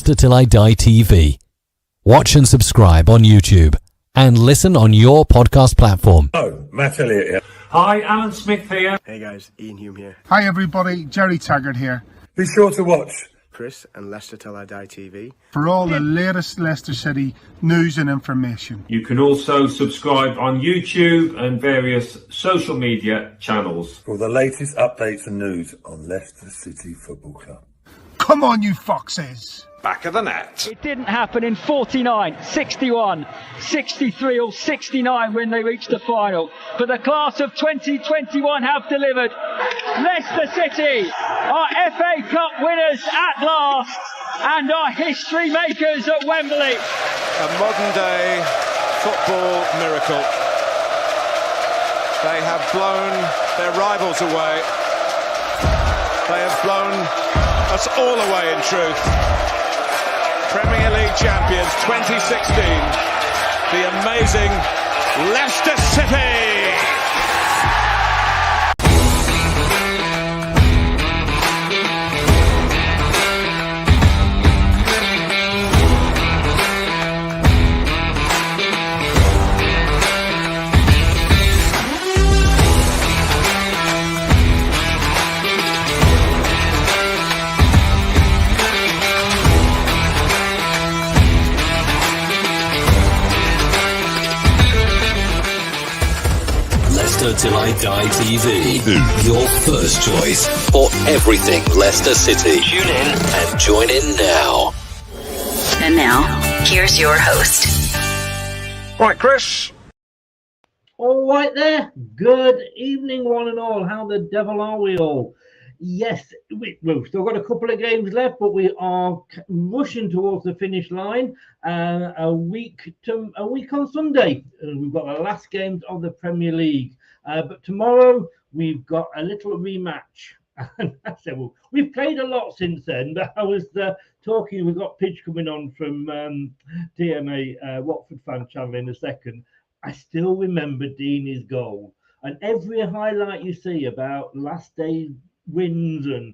Leicester Till I Die TV. Watch and subscribe on YouTube and listen on your podcast platform. Oh, Matt Elliott here. Hi, Alan Smith here. Hey guys, Ian Hume here. Hi everybody, Jerry Taggart here. Be sure to watch Chris and Leicester Till I Die TV for all the latest Leicester City news and information. You can also subscribe on YouTube and various social media channels. for the latest updates and news on Leicester City Football Club. Come on, you foxes! Back of the net. It didn't happen in 49, 61, 63 or 69 when they reached the final. But the class of 2021 have delivered. Leicester City are FA Cup winners at last and are history makers at Wembley. A modern day football miracle. They have blown their rivals away. They have blown us all away in truth. Premier League champions 2016, the amazing Leicester City! Leicester Till I Die TV. Your first choice for everything Leicester City. Tune in and join in now. And now, here's your host. Right, Chris. All right there. Good evening, one and all. How the devil are we all? Yes, we've still got a couple of games left, but we are rushing towards the finish line. A week on Sunday, we've got the last games of the Premier League. But tomorrow we've got a little rematch. And I said, well, we've played a lot since then. But I was talking. We've got Pidge coming on from TMA Watford fan channel in a second. I still remember Deeney's goal, and every highlight you see about last day's wins and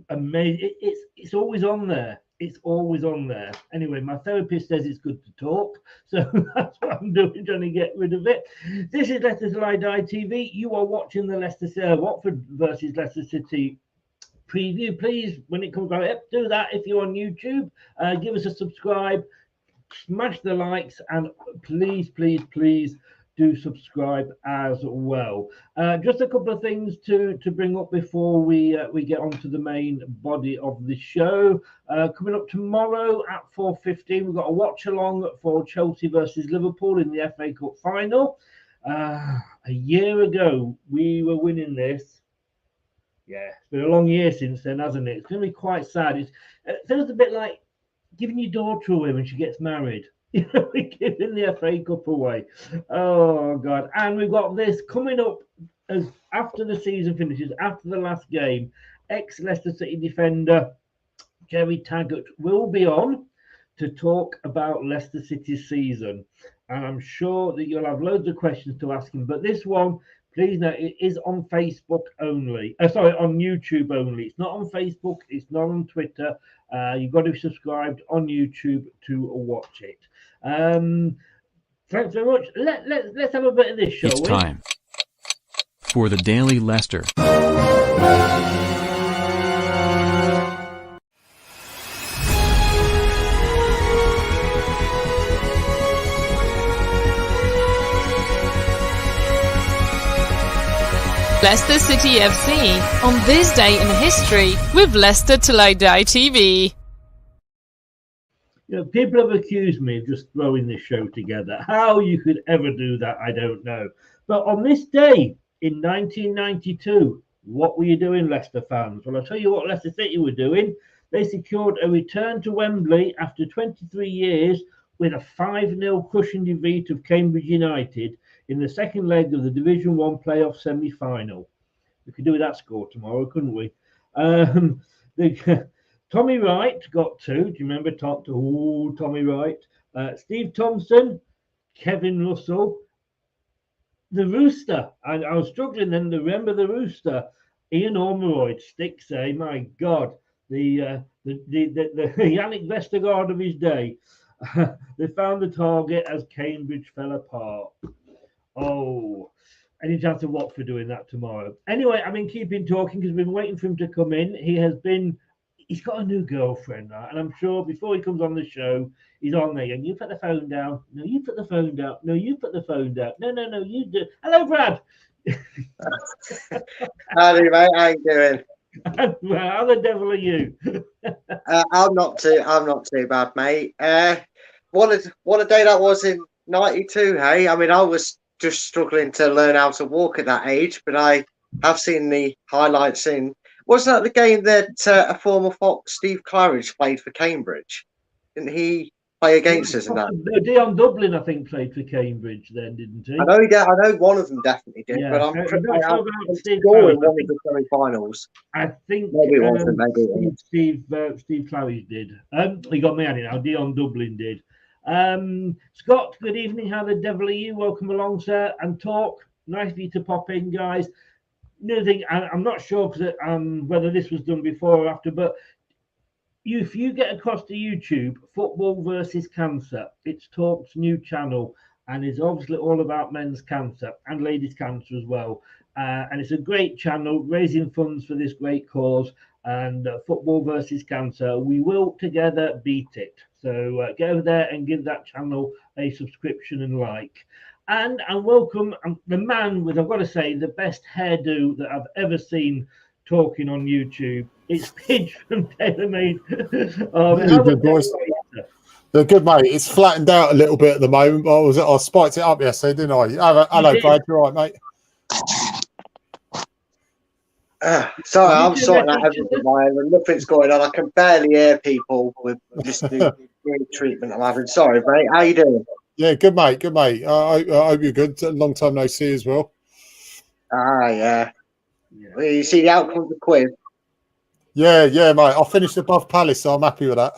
amazing, it's always on there. It's always on there. Anyway, my therapist says it's good to talk, so that's what I'm doing, trying to get rid of it. This is Leicester Till I Die TV. You are watching the Watford versus Leicester City preview. Please, when it comes out, do that if you're on YouTube. Give us a subscribe, smash the likes, and please do subscribe as well. Just a couple of things to bring up before we get on to the main body of the show. Coming up tomorrow at 4:15, we've got a watch along for Chelsea versus Liverpool in the FA Cup final. A year ago, we were winning this. Yeah, it's been a long year since then, hasn't it? It's going to be quite sad. It feels a bit like giving your daughter away when she gets married. You know, we're giving the FA Cup away. Oh, God. And we've got this coming up as after the season finishes, after the last game. Ex-Leicester City defender Jerry Taggart will be on to talk about Leicester City's season. And I'm sure that you'll have loads of questions to ask him. But this one, please note, it is on Facebook only. On YouTube only. It's not on Facebook. It's not on Twitter. You've got to be subscribed on YouTube to watch it. Thanks very much. Let's have a bit of this, shall we? It's time for the Daily Leicester. Leicester City FC on this day in history with Leicester Till I Die TV. You know, people have accused me of just throwing this show together. How you could ever do that, I don't know. But on this day in 1992, what were you doing, Leicester fans? Well, I'll tell you what Leicester City were doing. They secured a return to Wembley after 23 years with a 5-0 crushing defeat of Cambridge United in the second leg of the Division 1 playoff semi-final. We could do that score tomorrow, couldn't we? Tommy Wright got 2. Do you remember Tommy Wright? Steve Thompson, Kevin Russell, the Rooster. And I was struggling then to remember the Rooster. Ian Ormeroyd, sticks, my God. The the Yannick Vestergaard of his day. They found the target as Cambridge fell apart. Oh, any chance of Watford doing that tomorrow? Anyway, I've been keeping talking because we've been waiting for him to come in. He's got a new girlfriend, right? And I'm sure before he comes on the show, he's on there going, you put the phone down. No, you put the phone down. No, you put the phone down. No, you do. Hello, Brad. Howdy, mate. How you doing? Well, how the devil are you? I'm not too bad, mate. What a day that was in '92, hey? I mean, I was just struggling to learn how to walk at that age, but I have seen the highlights in. Wasn't that the game that a former Fox, Steve Claridge, played for Cambridge? Didn't he play against us in that? Dion Dublin, I think, played for Cambridge then, didn't he? I know one of them definitely did, but I'm pretty sure about Steve Claridge in one of the semi-finals. I think maybe it wasn't. Maybe it wasn't. Steve Claridge did. He got me on it now. Dion Dublin did. Scott, good evening. How the devil are you? Welcome along, sir. And talk. Nice of you to pop in, guys. Another thing, I'm not sure whether this was done before or after, but if you get across to YouTube, Football versus Cancer, it's Talk's new channel, and it's obviously all about men's cancer and ladies' cancer as well. And it's a great channel raising funds for this great cause. And Football versus Cancer, we will together beat it. So get over there and give that channel a subscription and like. And welcome the man with, I've got to say, the best hairdo that I've ever seen talking on YouTube. It's Pidge from TaylorMade. Good boys. They're good, mate. It's flattened out a little bit at the moment. I spiked it up yesterday, didn't I? Hello, Brad. You all right, mate? Sorry, I'm sorting out everything, and nothing's going on. I can barely hear people with this new treatment I'm having. Sorry, mate. How you doing? Yeah, good, mate. Good, mate. I hope you're good. Long time no see as well. Yeah. Well, you see the outcome of the quiz? Yeah, mate. I finished above Palace, so I'm happy with that.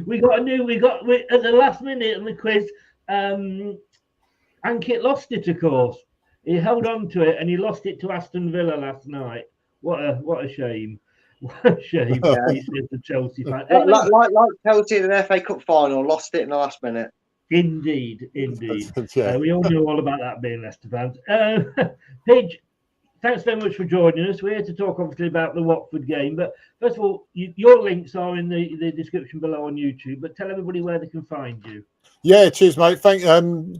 we got at the last minute in the quiz. Ankit lost it, of course. He held on to it and he lost it to Aston Villa last night. What a shame. What a shame. He said the Chelsea fan. Anyway, like Chelsea in the FA Cup final, lost it in the last minute. Indeed. Yeah. We all know all about that being Leicester fans. Pidge, thanks very much for joining us. We're here to talk, obviously, about the Watford game. But first of all, your links are in the description below on YouTube. But tell everybody where they can find you. Yeah, cheers, mate.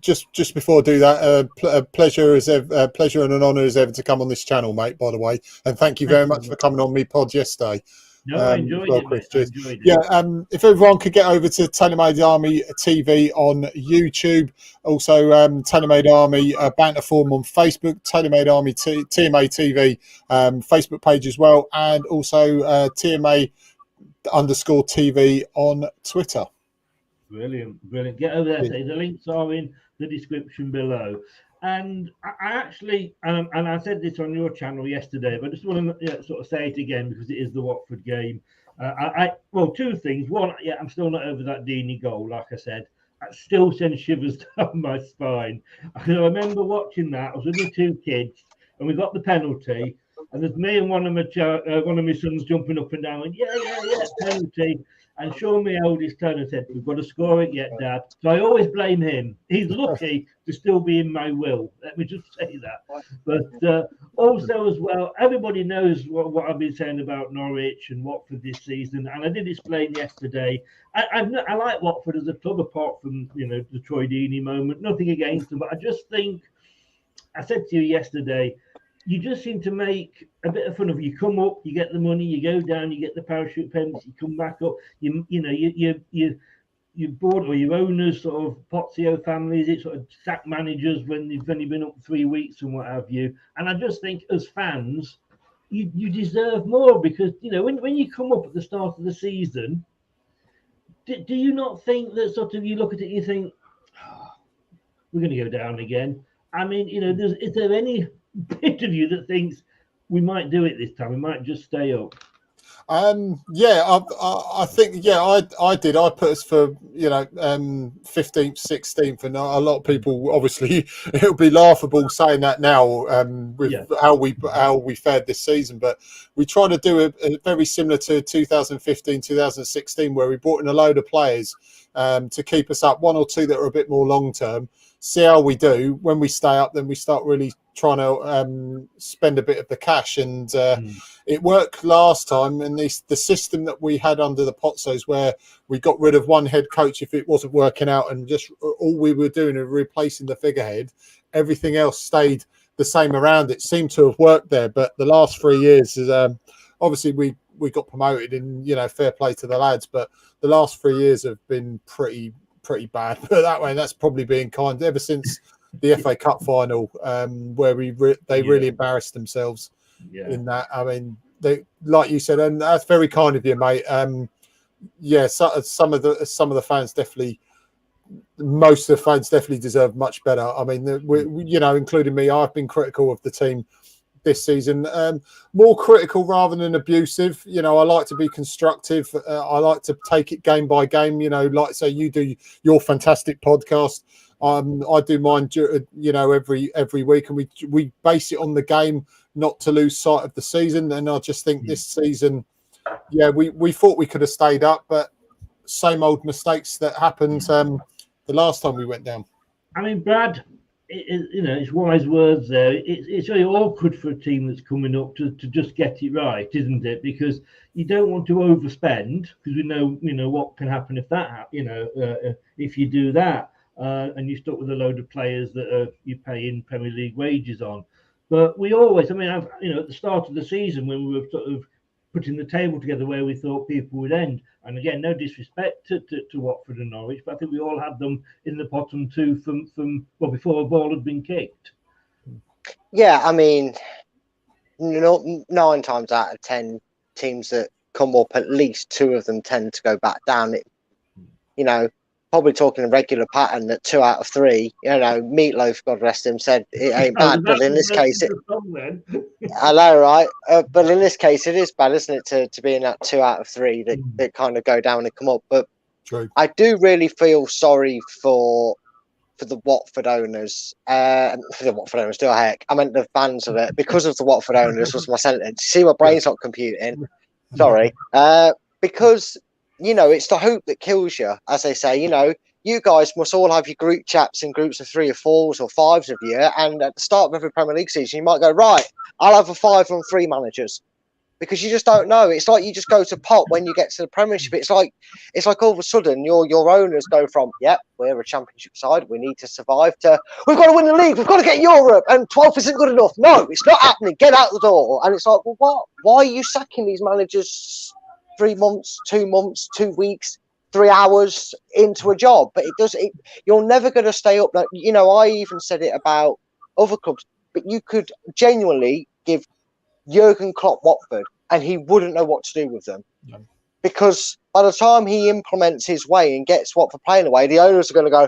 Just before I do that, a pleasure and an honour as ever to come on this channel, mate. By the way, and thank you very much for coming on me pod yesterday. No, I enjoyed it. Yeah, if everyone could get over to TaylorMade Army TV on YouTube, also TaylorMade Army banter forum on Facebook, TaylorMade Army TMA TV Facebook page as well, and also TMA _TV on Twitter. Brilliant. Get over there. The links are in the description below. And I actually, and I said this on your channel yesterday, but I just want to sort of say it again because it is the Watford game. Well, two things. One, I'm still not over that Deeney goal, like I said. That still sends shivers down my spine. I remember watching that. I was with my two kids, and we got the penalty. And there's me and one of my sons jumping up and down, and yeah, penalty. And Sean, my eldest, turned and said, "We've got to score it yet, Dad." So I always blame him. He's lucky to still be in my will. Let me just say that. But also as well, everybody knows what I've been saying about Norwich and Watford this season. And I did explain yesterday. I like Watford as a club, apart from the Troy Deeney moment. Nothing against them, but I just think I said to you yesterday, you just seem to make a bit of fun of it. You come up, you get the money, you go down, you get the parachute payments, you come back up. You board, or your owners, sort of Pozio families, it sort of sack managers when you've only been up 3 weeks and what have you. And I just think as fans, you deserve more, because when you come up at the start of the season, do you not think that sort of you look at it, you think, we're going to go down again? I mean, is there any bit of you that thinks we might do it this time, we might just stay up? I think I did. I put us for 15th, 16th, and a lot of people obviously it'll be laughable saying that now with how we fared this season. But we tried to do a very similar to 2015, 2016, where we brought in a load of players to keep us up, one or two that are a bit more long term. See how we do. When we stay up, then we start really trying to spend a bit of the cash, and it worked last time. And the system that we had under the Pozzos, where we got rid of one head coach if it wasn't working out, and just all we were doing is replacing the figurehead. Everything else stayed the same around. It seemed to have worked there, but the last 3 years is obviously we got promoted, and fair play to the lads, but the last 3 years have been pretty bad. But that way, that's probably being kind. Ever since the FA Cup final, where they really embarrassed themselves in that. I mean, they, like you said, and that's very kind of you, mate. Some of the fans definitely, most of the fans definitely deserve much better. I mean, including me, I've been critical of the team this season, more critical rather than abusive. I like to be constructive. I like to take it game by game. Like say you do your fantastic podcast. I do mine. Every week, and we base it on the game, not to lose sight of the season. And I just think this season, we thought we could have stayed up, but same old mistakes that happened the last time we went down. I mean, Brad, it's wise words there. It's very awkward for a team that's coming up to just get it right, isn't it? Because you don't want to overspend, because we know what can happen if that happens. If you do that, and you're stuck with a load of players that you pay in Premier League wages on. But we always, at the start of the season when we were sort of putting the table together where we thought people would end. And again, no disrespect to Watford and Norwich, but I think we all had them in the bottom two from before a ball had been kicked. Yeah, I mean, 9 times out of 10 teams that come up, at least 2 of them tend to go back down. Probably talking a regular pattern that 2 out of 3, Meatloaf, God rest him, said it ain't bad, but in this case, I know, right? But in this case, it is bad, isn't it, to be in that 2 out of 3 that kind of go down and come up. But true. I do really feel sorry for the Watford owners. For the Watford owners, do I heck? I meant the fans of it. Because of the Watford owners was my sentence. See, my brain's not computing. Sorry. Because it's the hope that kills you, as they say. You guys must all have your group chats in groups of 3 or 4s or 5s of you. And at the start of every Premier League season, you might go, right, I'll have a 5 on 3 managers. Because you just don't know. It's like you just go to pot when you get to the Premiership. It's like all of a sudden your owners go from, we're a Championship side, we need to survive, to we've got to win the league, we've got to get Europe, and 12th isn't good enough. No, it's not happening. Get out the door. And it's like, well, what? Why are you sacking these managers 3 months, 2 months, 2 weeks, 3 hours into a job? But you're never going to stay up. I even said it about other clubs, but you could genuinely give Jurgen Klopp Watford and he wouldn't know what to do with them. Yeah. Because by the time he implements his way and gets Watford playing away, the owners are going to go,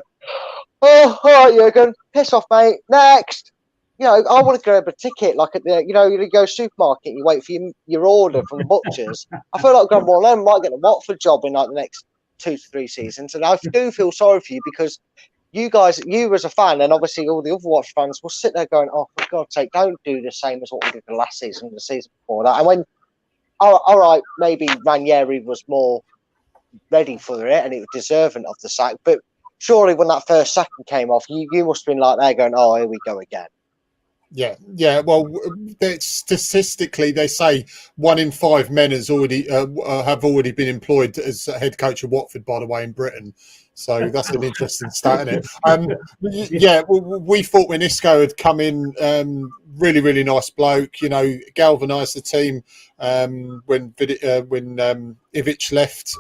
oh, all right, Jurgen, piss off, mate, next. I want to grab a ticket, like at the, you go supermarket, you wait for your order from the butchers. I feel like Graham Warren might get a Watford job in like the next 2 to 3 seasons. And I do feel sorry for you, because you as a fan, and obviously all the other Watford fans, will sit there going, oh, for God's sake, don't do the same as what we did the last season and the season before that. And when, all right, maybe Ranieri was more ready for it and it was deserving of the sack, but surely when that first sacking came off, you must have been like there going, oh, here we go again. Yeah. Well, statistically, they say 1 in 5 men have already been employed as head coach of Watford, by the way, in Britain. So that's an interesting stat, isn't it? We thought when Isco had come in, really, really nice bloke. Galvanised the team when Ivic left.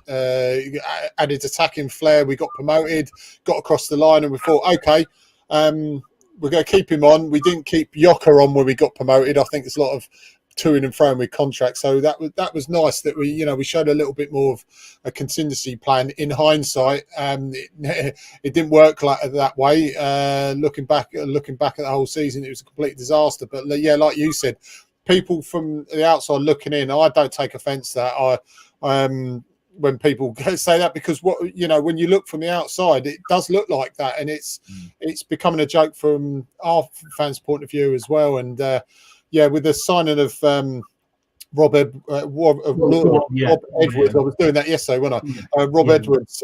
Added attacking flair. We got promoted, got across the line, and we thought, okay. We're going to keep him on. We didn't keep Yoka on when we got promoted. I think there's a lot of toing and froing with contracts. So that was nice that we showed a little bit more of a contingency plan. In hindsight, it didn't work like that way. Looking back at the whole season, it was a complete disaster. But like you said, people from the outside looking in, I don't take offence to that. When people say that, because what when you look from the outside, it does look like that, and it's becoming a joke from our fans' point of view as well. And with the signing of Rob Edwards, I was doing that yesterday, wasn't I? Rob Edwards,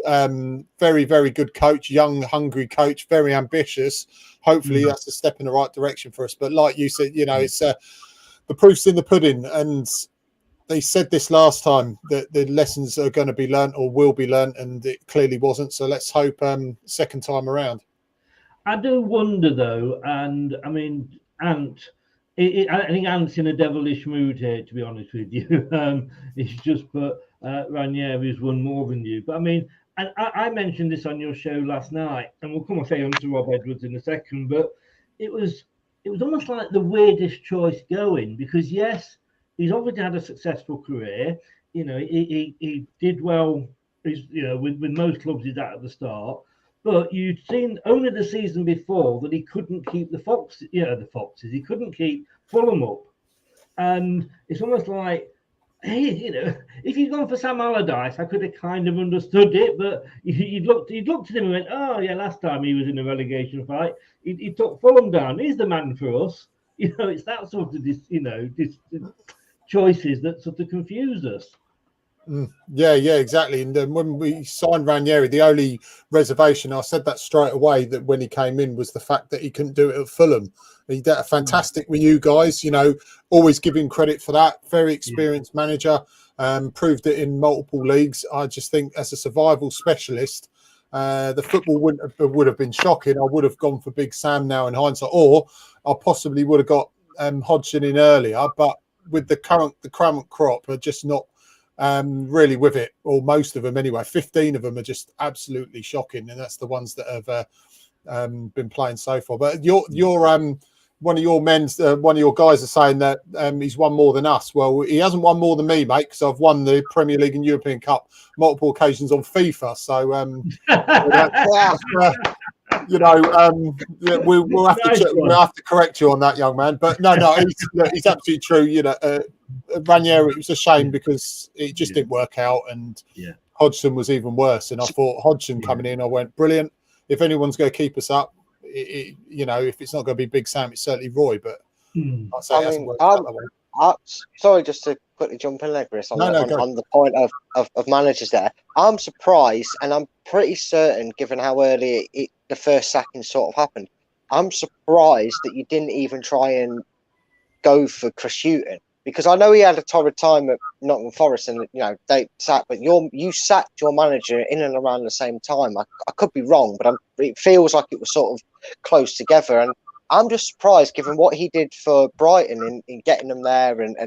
very, very good coach, young, hungry coach, very ambitious. Hopefully, that's a step in the right direction for us. But like you said, it's the proof's in the pudding, and they said this last time that the lessons are going to be learnt or will be learnt, and it clearly wasn't. So let's hope second time around. I do wonder though, and I mean, Ant. I think Ant's in a devilish mood here, to be honest with you. He's just put Ranieri's won more than you. But I mean, I mentioned this on your show last night, and we'll come and say on to Rob Edwards in a second. But it was almost like the weirdest choice going, because yes, he's obviously had a successful career. He did well. With most clubs he's at the start. But you'd seen only the season before that he couldn't keep the Foxes. He couldn't keep Fulham up, and it's almost like, hey, if you'd gone for Sam Allardyce, I could have kind of understood it. But you'd looked at him and went, oh yeah, last time he was in a relegation fight, he took Fulham down. He's the man for us. It's that sort of choices that sort of confuse us. Yeah, exactly. And when we signed Ranieri, the only reservation, I said that straight away, that when he came in, was the fact that he couldn't do it at Fulham. He did a fantastic with you guys, always give him credit for that. Very experienced manager, proved it in multiple leagues. I just think as a survival specialist, the football would have been shocking. I would have gone for Big Sam now in hindsight, or I possibly would have got Hodgson in earlier. But with the current crop are just not really with it, or most of them anyway. 15 of them are just absolutely shocking, and that's the ones that have been playing so far. But your one of your one of your guys are saying that he's won more than us. Well, he hasn't won more than me, mate, because I've won the Premier League and European Cup multiple occasions on FIFA. So we'll have to correct you on that, young man. But no, he's absolutely true. Ranieri, it was a shame because it just didn't work out, and Hodgson was even worse. And I thought Hodgson coming in, I went, brilliant. If anyone's going to keep us up, if it's not going to be Big Sam, it's certainly Roy. But I'd say it hasn't worked out that way. Sorry, just to quickly jump in there, Chris, on the point of managers there. I'm surprised, and I'm pretty certain, given how early the first sacking sort of happened, I'm surprised that you didn't even try and go for Chris Hughton. Because I know he had a torrid time at Nottingham Forest, and they sacked, but you sacked your manager in and around the same time. I could be wrong, but it feels like it was sort of close together. And I'm just surprised, given what he did for Brighton in getting them there and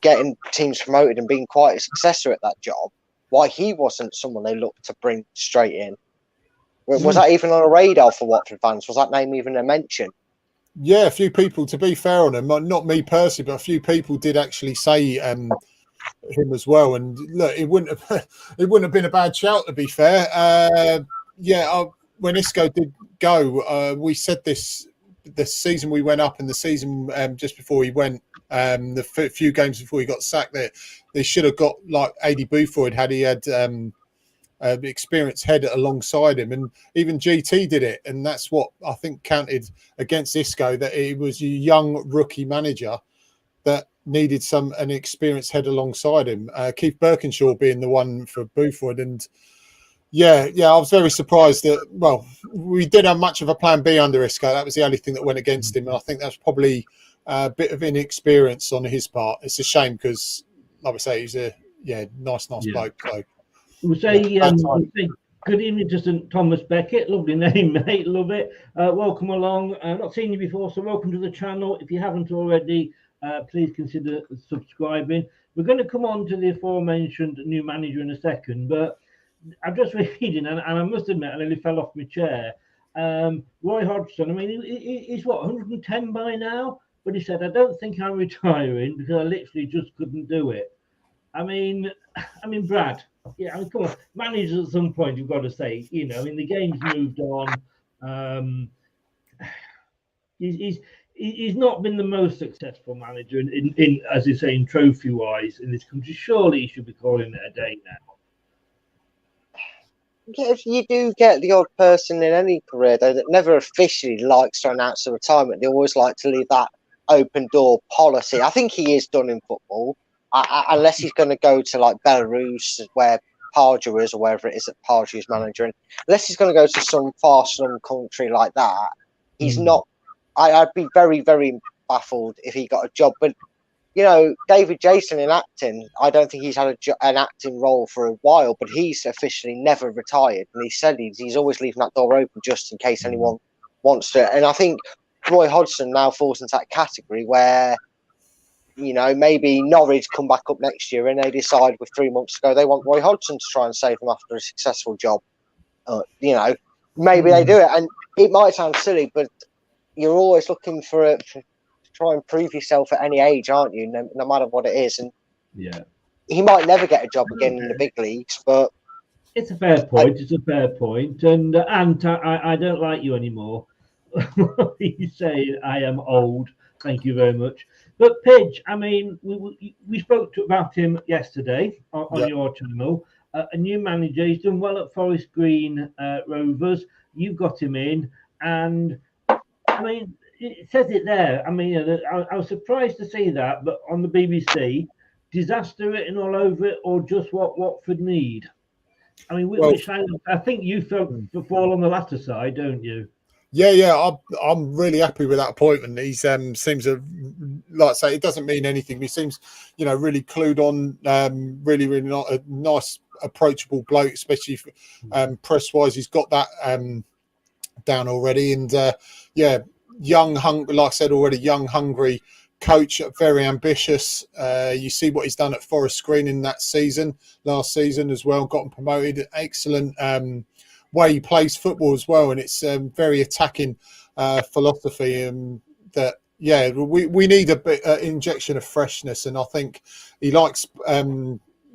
getting teams promoted and being quite a successor at that job, why he wasn't someone they looked to bring straight in. Was that even on a radar for Watford fans? Was that name even a mention? Yeah, a few people, to be fair on him, not me personally, but a few people did actually say him as well. And look, it wouldn't have been a bad shout, to be fair. When Isco did go, we said this the season we went up and the season just before he went, the few games before he got sacked, they should have got like Adi Buford had he had experienced head alongside him, and even GT did it, and that's what I think counted against Isco, that he was a young rookie manager that needed an experienced head alongside him. Keith Birkinshaw being the one for Buford, and I was very surprised that, well, we didn't have much of a plan B under Isco. That was the only thing that went against him, and I think that's probably a bit of inexperience on his part. It's a shame because, like I say, he's a nice bloke. So. We'll say good evening to St Thomas Beckett. Lovely name, mate. Love it. Welcome along. Not seen you before, so welcome to the channel. If you haven't already, please consider subscribing. We're going to come on to the aforementioned new manager in a second, but I'm just reading, and I must admit, I nearly fell off my chair. Roy Hodgson, I mean, he's what, 110 by now? But he said, I don't think I'm retiring because I literally just couldn't do it. I mean, Brad, come on, managers at some point, you've got to say, the game's moved on. he's not been the most successful manager in as you say, in trophy wise in this country. Surely he should be calling it a day now. Yeah, if you do get the odd person in any career though that never officially likes to announce a retirement, they always like to leave that open door policy. I think he is done in football, unless he's going to go to like Belarus, where Pidge is, or wherever it is that Pidge is managing. Unless he's going to go to some far slum country like that, he's not. I'd be very, very baffled if he got a job. But you know, David Jason in acting, I don't think he's had an acting role for a while, but he's officially never retired, and he said he's always leaving that door open just in case anyone wants to. And I think Roy Hodgson now falls into that category where, you know, maybe Norwich come back up next year and they decide with 3 months to go they want Roy Hodgson to try and save them after a successful job. You know, maybe they do it, and it might sound silly, but you're always looking to try and prove yourself at any age, aren't you? No matter what it is, and he might never get a job again in the big leagues, but it's a fair point. It's a fair point, and I don't like you anymore. You say I am old. Thank you very much. But Pidge, I mean, we spoke about him yesterday on your channel. A new manager. He's done well at Forest Green Rovers. You got him in, and I mean, it says it there. I mean, I was surprised to see that, but on the BBC, disaster written all over it, or just what Watford need. I mean, which I think you fall on the latter side, don't you? Yeah, I'm really happy with that appointment. He seems like I say, it doesn't mean anything. He seems, you know, really clued on, really not a nice, approachable bloke, especially press wise. He's got that down already, and young, like I said already, young, hungry coach, very ambitious. You see what he's done at Forest Green in that season, last season as well. Gotten promoted. Excellent. Way he plays football as well, and it's very attacking philosophy, and that we need a bit injection of freshness, and I think he likes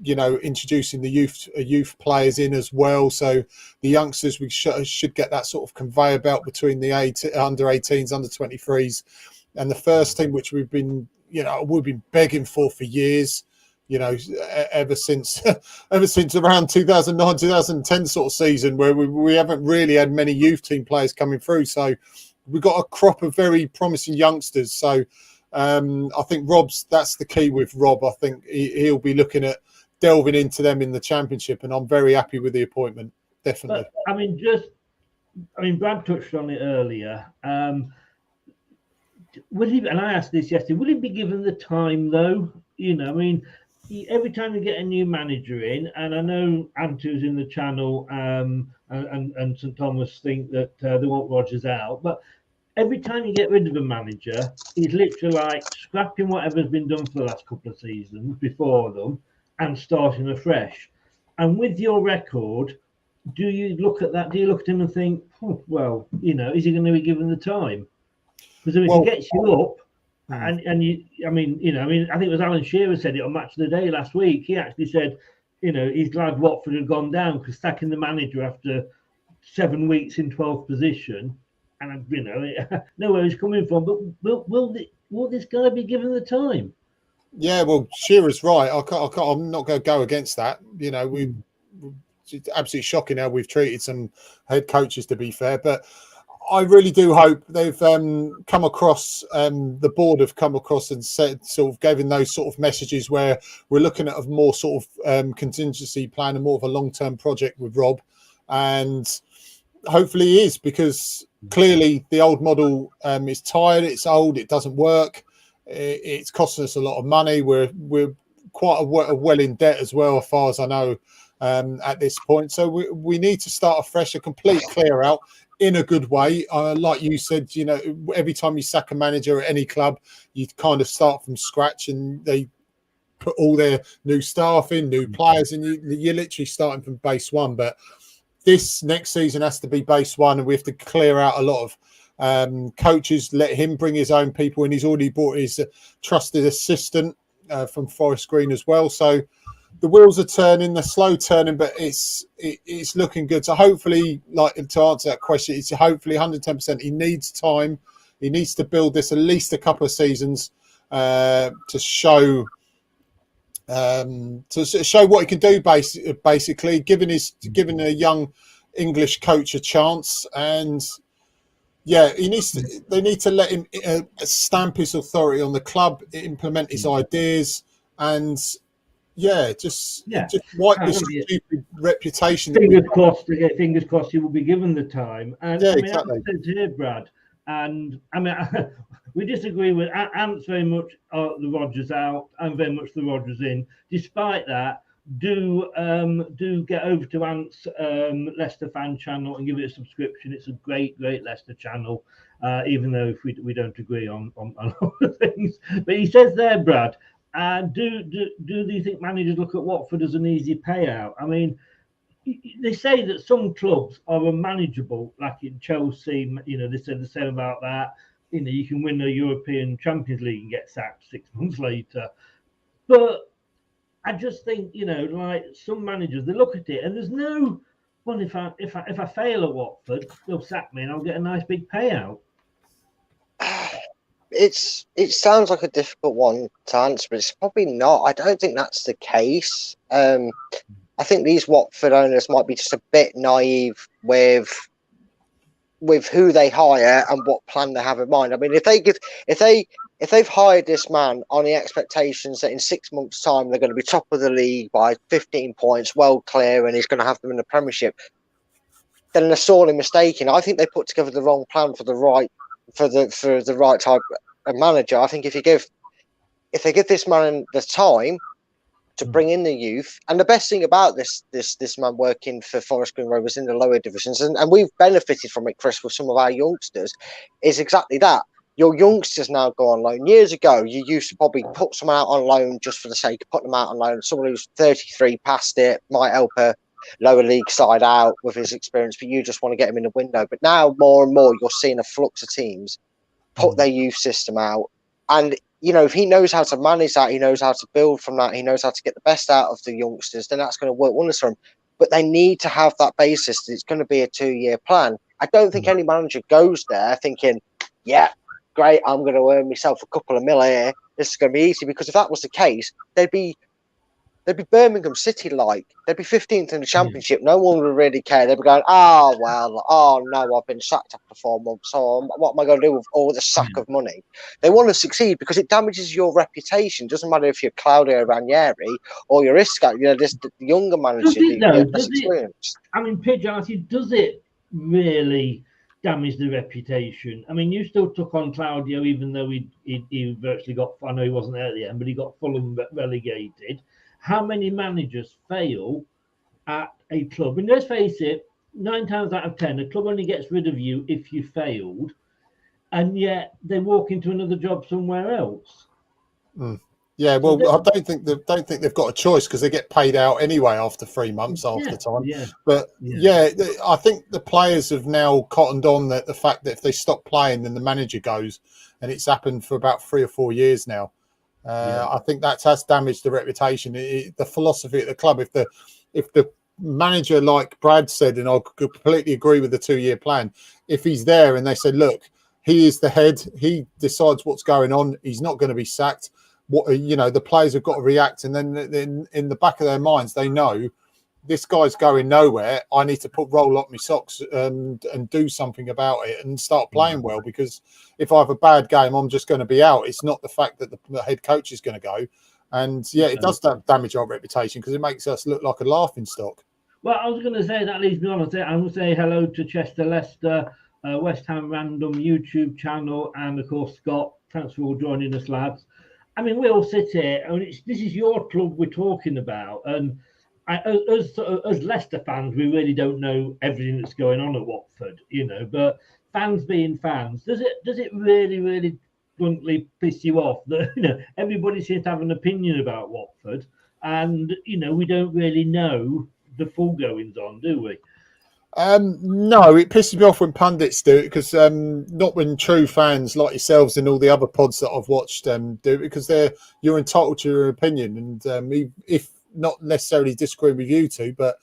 you know, introducing the youth players in as well, so the youngsters we should get that sort of conveyor belt between the under 18s, under 23s, and the first team, which we've been begging for years. You know, ever since around 2009, 2010 sort of season, where we haven't really had many youth team players coming through. So we've got a crop of very promising youngsters. So I think that's the key with Rob. I think he'll be looking at delving into them in the Championship, and I'm very happy with the appointment. Definitely. But, Brad touched on it earlier. Will he? And I asked this yesterday. Will he be given the time though? You know, I mean, every time you get a new manager in, and I know Antu's in the channel and St Thomas think that they want Rodgers out, but every time you get rid of a manager, he's literally like scrapping whatever's been done for the last couple of seasons before them and starting afresh. And with your record, do you look at that? Do you look at him and think, well, you know, is he going to be given the time? Because if he gets you up, and you, I think it was Alan Shearer said it on Match of the Day last week. He actually said, you know, he's glad Watford had gone down because sacking the manager after 7 weeks in 12th position, and you know, know where he's coming from. But will this guy be given the time? Yeah, well, Shearer's right. I'm not going to go against that. You know, it's absolutely shocking how we've treated some head coaches, to be fair, but I really do hope they've come across, the board have come across and said, sort of given those sort of messages where we're looking at a more sort of contingency plan and more of a long-term project with Rob. And hopefully he is, because clearly the old model is tired, it's old, it doesn't work. It's costing us a lot of money. We're quite well in debt as well, as far as I know, at this point. So we need to start afresh, a complete clear out. In a good way, like you said, you know, every time you sack a manager at any club, you kind of start from scratch, and they put all their new staff in, new players, and you're literally starting from base one. But this next season has to be base one, and we have to clear out a lot of coaches. Let him bring his own people, and he's already brought his trusted assistant from Forest Green as well. So the wheels are turning, they're slow turning, but it's looking good. So hopefully, like, to answer that question, it's hopefully 110%. He needs time He needs to build this at least a couple of seasons to show what he can do. Basically, giving a young English coach a chance, and they need to let him stamp his authority on the club, implement his ideas, and just wipe this stupid reputation. Fingers crossed he will be given the time. And exactly. I said here, Brad, and we disagree with Ant's very much the Rodgers out and very much the Rodgers in. Despite that, do get over to Ant's Leicester fan channel and give it a subscription. It's a great Leicester channel, even though if we don't agree on a lot of things. But he says there, Brad, do you think managers look at Watford as an easy payout? I mean, they say that some clubs are unmanageable, like in Chelsea. They said the same about that. You can win the European Champions League and get sacked 6 months later. But I just think, like some managers, they look at it and there's no, well, if I fail at Watford, they'll sack me and I'll get a nice big payout. It sounds like a difficult one to answer, but it's probably not. I don't think that's the case. I think these Watford owners might be just a bit naive with who they hire and what plan they have in mind. I mean, if they've hired this man on the expectations that in 6 months' time they're going to be top of the league by 15 points, well clear, and he's going to have them in the Premiership, then they're sorely mistaken. I think they put together the wrong plan for the right type of manager. I think if they give this man the time to bring in the youth, and the best thing about this man working for Forest Green Rovers in the lower divisions, and we've benefited from it, Chris, with some of our youngsters, is exactly that. Your youngsters now go on loan. Years ago, you used to probably put someone out on loan just for the sake of putting them out on loan. Someone who's 33 past it might help a lower league side out with his experience, but you just want to get him in the window. But now more and more you're seeing a flux of teams put their youth system out, and if he knows how to manage that, he knows how to build from that, he knows how to get the best out of the youngsters, then that's going to work wonders for him. But they need to have that basis that it's going to be a 2-year plan. I don't think any manager goes there thinking, yeah, great, I'm going to earn myself a couple of mil here, this is going to be easy, because if that was the case, they'd be Birmingham City like. They'd be 15th in the Championship. No one would really care. They'd be going, oh no, I've been sacked after 4 months. So what am I going to do with all the sack of money? They want to succeed because it damages your reputation. Doesn't matter if you're Claudio Ranieri or you're Isca, just the younger manager. I mean, Pidge, does it really damage the reputation? I mean, you still took on Claudio, even though he virtually got, I know he wasn't there at the end, but he got Fulham relegated. How many managers fail at a club? And let's face it, 9 times out of 10, a club only gets rid of you if you failed, and yet they walk into another job somewhere else. Yeah, well, I don't think they've got a choice because they get paid out anyway after 3 months after the time. Yeah. But I think the players have now cottoned on that the fact that if they stop playing, then the manager goes, and it's happened for about 3 or 4 years now. I think that has damaged the reputation, the philosophy at the club. If the manager, like Brad said, and I completely agree with the 2-year plan, if he's there and they say, look, he is the head, he decides what's going on, he's not going to be sacked. The players have got to react, and then in the back of their minds, they know this guy's going nowhere. I need to roll up my socks and do something about it and start playing well, because if I have a bad game, I'm just going to be out. It's not the fact that the head coach is going to go. And it does damage our reputation because it makes us look like a laughing stock. Well, I was going to say that leads me on. I'm going to say hello to Chester Leicester, West Ham Random YouTube channel, and of course Scott. Thanks for all joining us, lads. I mean, we all sit here, and this is your club we're talking about, and as Leicester fans, we really don't know everything that's going on at Watford, But fans being fans, does it really bluntly piss you off that everybody seems to have an opinion about Watford, and we don't really know the full goings on, do we? No, it pisses me off when pundits do it, because not when true fans like yourselves and all the other pods that I've watched do it, because you're entitled to your opinion, and if not necessarily disagreeing with you two, but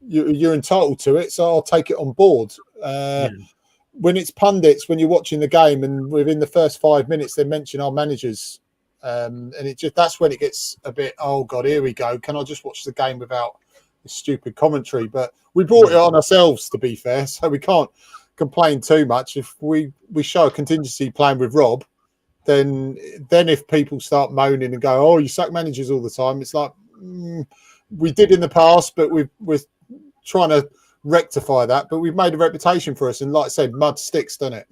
you're entitled to it, so I'll take it on board. when it's pundits, when you're watching the game, and within the first 5 minutes they mention our managers, and that's when it gets a bit, oh god, here we go. Can I just watch the game without this stupid commentary? But we brought it on ourselves, to be fair, so we can't complain too much. If we show a contingency playing with Rob, then if people start moaning and go, oh, you sack managers all the time, it's like we did in the past, but we're trying to rectify that. But we've made a reputation for us, and like I said, mud sticks, doesn't it?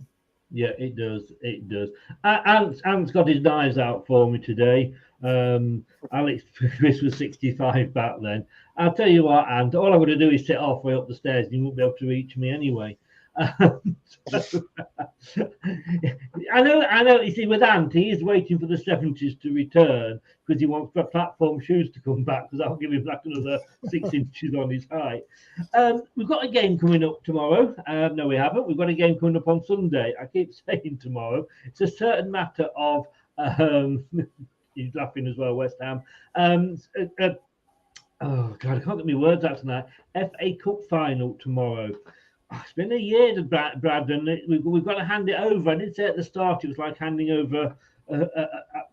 Yeah, it does. It does. Ant's got his knives out for me today. Alex Chris was 65 back then. I'll tell you what, Ant, all I'm going to do is sit halfway up the stairs and you won't be able to reach me anyway. I know. You see, with Ant, he is waiting for the 70s to return because he wants the platform shoes to come back, because I'll give him like another 6 inches on his height. We've got a game coming up tomorrow. No, we haven't. We've got a game coming up on Sunday. I keep saying tomorrow. It's a certain matter of. He's laughing as well, West Ham. Oh God, I can't get my words out tonight. FA Cup final tomorrow. It's been a year, Brad, and we've got to hand it over. I did say at the start it was like handing over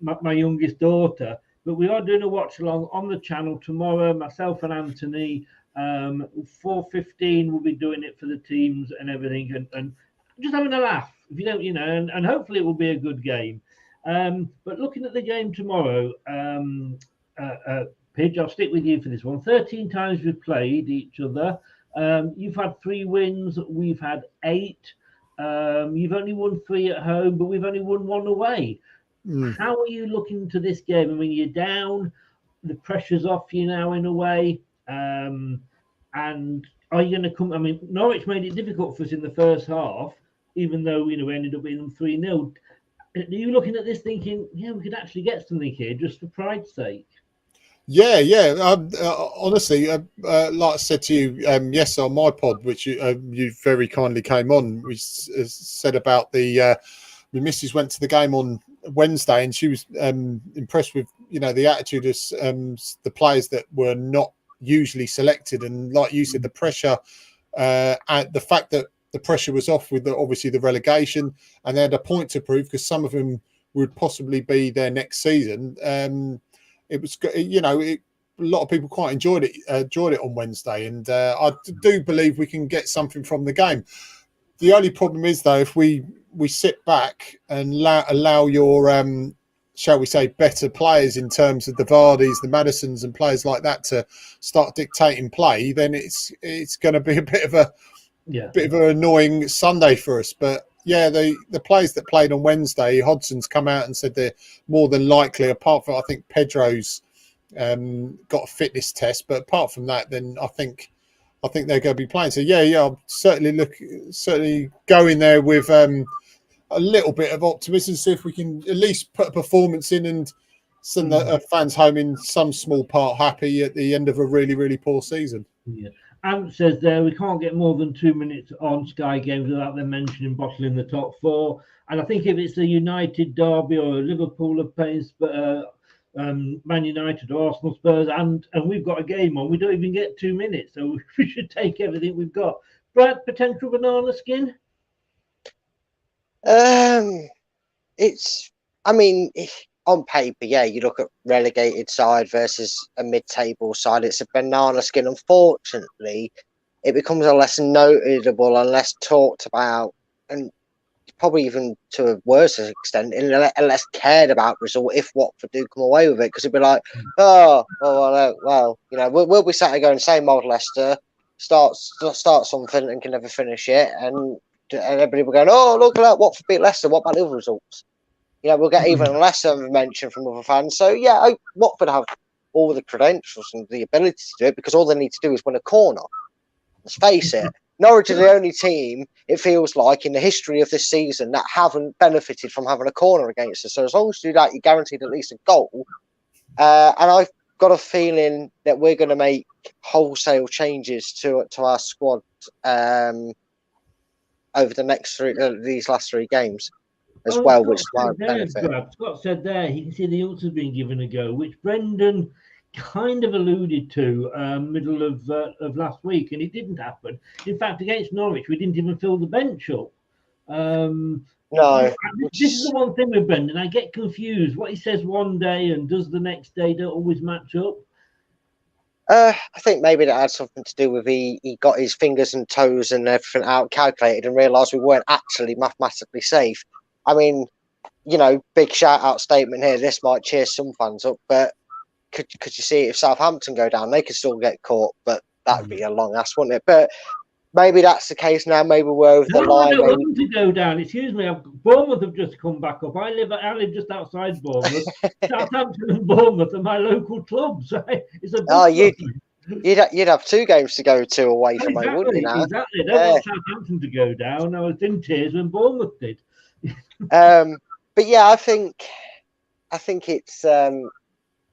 my youngest daughter, but we are doing a watch along on the channel tomorrow. Myself and Anthony, 4:15, we'll be doing it for the teams and everything, and just having a laugh. If you don't, and hopefully it will be a good game. But looking at the game tomorrow, Pidge, I'll stick with you for this one. 13 times we've played each other. You've had 3 wins. We've had 8. You've only won 3 at home, but we've only won 1 away. How are you looking to this game? I mean, you're down. The pressure's off you now in a way. And are you going to come? I mean, Norwich made it difficult for us in the first half, even though we ended up beating them 3-0. Are you looking at this thinking, yeah, we could actually get something here just for pride's sake? Yeah. Honestly, like I said to you, yes, on my pod, which you very kindly came on, we said about the my missus went to the game on Wednesday, and she was impressed with the attitude of the players that were not usually selected, and like you said, the pressure and the fact that the pressure was off with obviously the relegation, and they had a point to prove because some of them would possibly be there next season. It was, a lot of people quite enjoyed it on Wednesday, and I do believe we can get something from the game. The only problem is, though, if we sit back and allow your, shall we say, better players in terms of the Vardys, the Madisons, and players like that to start dictating play, then it's going to be a bit of an annoying Sunday for us. But yeah, the players that played on Wednesday, Hodson's come out and said they're more than likely, apart from I think Pedro's got a fitness test, but apart from that, then I think they're going to be playing. So yeah, I'll certainly go in there with a little bit of optimism, see if we can at least put a performance in and send the fans home in some small part happy at the end of a really, really poor season. Yeah. Ant says there we can't get more than 2 minutes on Sky Games without them mentioning bottling the top 4. And I think if it's a United derby or a Liverpool of pace, Man United or Arsenal Spurs, and we've got a game on, we don't even get 2 minutes, so we should take everything we've got. Brad, potential banana skin? On paper, yeah, you look at relegated side versus a mid-table side, it's a banana skin. Unfortunately, it becomes a less notable and less talked about, and probably even to a worse extent, and less cared about result if Watford do come away with it, because it'd be like, we'll be sat there going, same old Leicester, start something and can never finish it, and everybody will go, oh, look at that, Watford beat Leicester, what about the other results? We'll get even less of a mention from other fans. So, yeah, Watford have all the credentials and the ability to do it, because all they need to do is win a corner. Let's face it, Norwich are the only team, it feels like, in the history of this season that haven't benefited from having a corner against us. So as long as you do that, you're guaranteed at least a goal. And I've got a feeling that we're going to make wholesale changes to our squad over the next these last 3 games. As well, which might benefit. Scott said there he can see the youngsters being given a go, which Brendan kind of alluded to middle of last week, and it didn't happen. In fact, against Norwich, we didn't even fill the bench up. No. This is the one thing with Brendan. I get confused. What he says one day and does the next day don't always match up. I think maybe that had something to do with he got his fingers and toes and everything out calculated and realised we weren't actually mathematically safe. I mean, you know, big shout out statement here. This might cheer some fans up, but could you see if Southampton go down, they could still get caught, but that would be a long ass, wouldn't it? But maybe that's the case now. Maybe we're over the line. I don't want them to go down. Excuse me. Bournemouth have just come back up. I live just outside Bournemouth. Southampton and Bournemouth are my local clubs. It's a you'd have 2 games to go to away from home, wouldn't you? Now? Exactly. They don't want Southampton to go down. I was in tears when Bournemouth did. But yeah, I think it's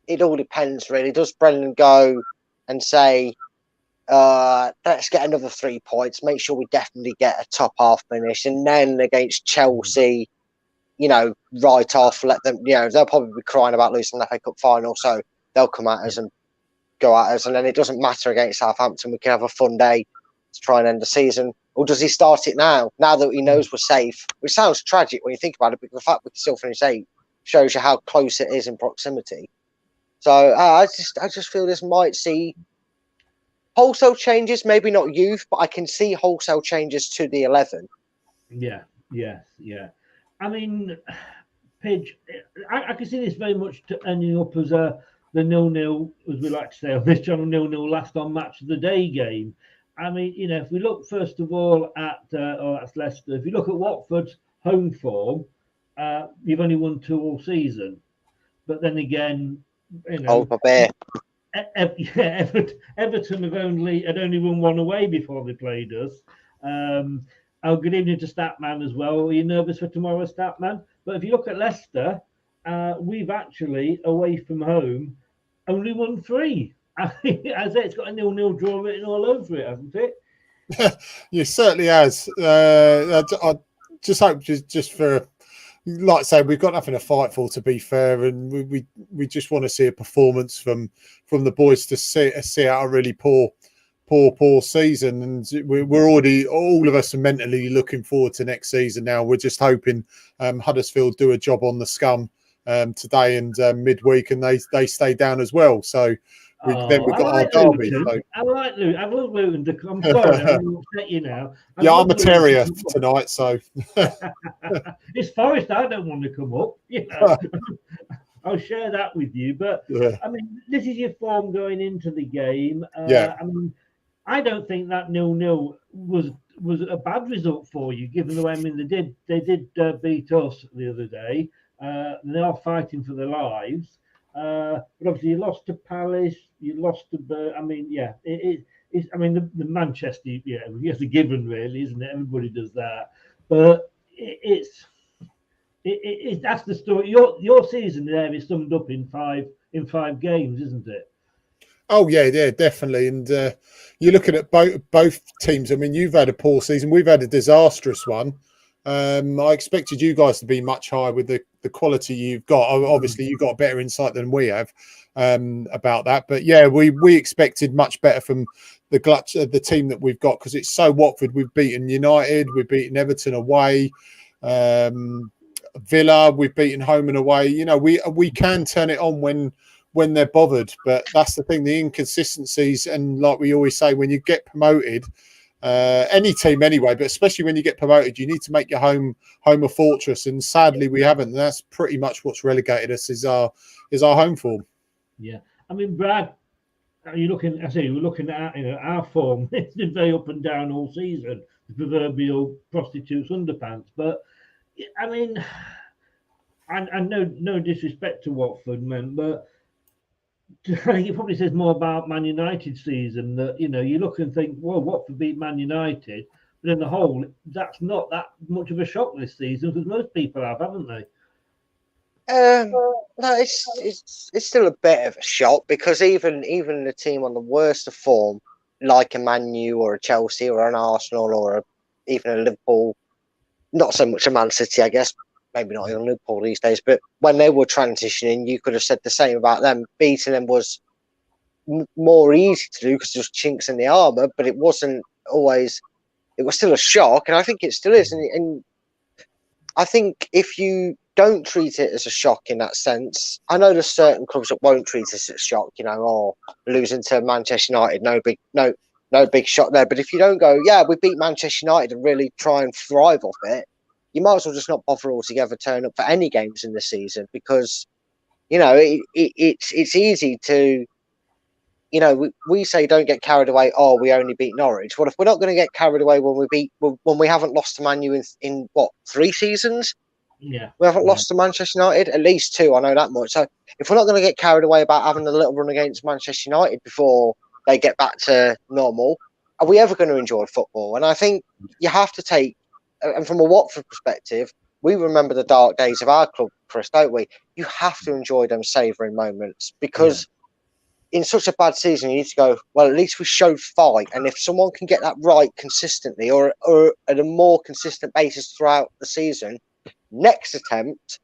it all depends really. Does Brendan go and say, let's get another 3 points, make sure we definitely get a top half finish, and then against Chelsea, you know, right off, let them, you know, they'll probably be crying about losing the FA Cup final, so they'll come at us and go at us, and then it doesn't matter against Southampton. We can have a fun day to try and end the season. Or does he start it now that he knows we're safe? Which sounds tragic when you think about it, because the fact we can still finish 8 shows you how close it is in proximity. So I just feel this might see wholesale changes, maybe not youth, but I can see wholesale changes to the 11. Yeah. I mean, Pidge, I can see this very much ending up as the 0-0, as we like to say on this channel, 0-0 last on match of the day game. I mean, you know, if we look first of all at that's Leicester. If you look at Watford's home form, you've only won 2 all season. But then again, you know, Everton had only won 1 away before they played us. Good evening to Statman as well. Are you nervous for tomorrow, Statman? But if you look at Leicester, we've actually away from home only won 3. I say it's got a 0-0 draw written all over it, hasn't it? Yeah, certainly has. I just hope just for, like I say, we've got nothing to fight for, to be fair, and we just want to see a performance from the boys to see out a really poor season, and we're already, all of us are mentally looking forward to next season now. We're just hoping Huddersfield do a job on the scum today and midweek, and they stay down as well. So then we've got our derby. So. I like Luton. I love Luton. I'm sorry, I'm going to upset you now. I'm a terrier tonight, so. It's Forest. I don't want to come up. You know? I'll share that with you. But, yeah. I mean, this is your form going into the game. I mean, I don't think that 0-0 was a bad result for you, given the way, I mean, they did beat us the other day. They are fighting for their lives. But obviously you lost to Palace, you lost to I mean, yeah, it's I mean the Manchester, yeah, it's a given really, isn't it? Everybody does that. But it's that's the story. Your season there is summed up in five games, isn't it? Oh yeah, definitely. And you're looking at both teams. I mean, you've had a poor season, we've had a disastrous one. I expected you guys to be much higher with the quality you've got. Obviously, you've got better insight than we have about that. But yeah, we expected much better from the team that we've got, because it's so Watford. We've beaten United, we've beaten Everton away, Villa, we've beaten home and away. You know, we can turn it on when they're bothered. But that's the thing, the inconsistencies, and like we always say, when you get promoted. Any team anyway, but especially when you get promoted, you need to make your home a fortress, and sadly we haven't. And that's pretty much what's relegated us is our home form. Yeah, I mean, Brad, are you looking? I say we're looking at our form. It's been very up and down all season, the proverbial prostitute's underpants. But I mean, and no disrespect to Watford, man, but I think it probably says more about Man United's season, that you look and think, well, Watford beat Man United, but in the whole, that's not that much of a shock this season, because most people haven't they? No, it's still a bit of a shock, because even the team on the worst of form, like a Man U or a Chelsea or an Arsenal or even a Liverpool, not so much a Man City, I guess. Maybe not even Liverpool these days, but when they were transitioning, you could have said the same about them. Beating them was more easy to do because there was chinks in the armour, but it wasn't always. It was still a shock, and I think it still is. And I think if you don't treat it as a shock in that sense, I know there's certain clubs that won't treat it as a shock, or losing to Manchester United, no big shock there. But if you don't go, yeah, we beat Manchester United and really try and thrive off it, you might as well just not bother altogether turn up for any games in the season because, it's easy to, we say don't get carried away. Oh, we only beat Norwich. Well, if we're not going to get carried away when we haven't lost to Man U in what, 3 seasons? Yeah, we haven't lost to Manchester United, at least 2. I know that much. So if we're not going to get carried away about having a little run against Manchester United before they get back to normal, are we ever going to enjoy football? And I think you have to take, and from a Watford perspective, we remember the dark days of our club, Chris, don't we? You have to enjoy them savouring moments because. In such a bad season, you need to go, well, at least we showed fight. And if someone can get that right consistently or at a more consistent basis throughout the season, next attempt,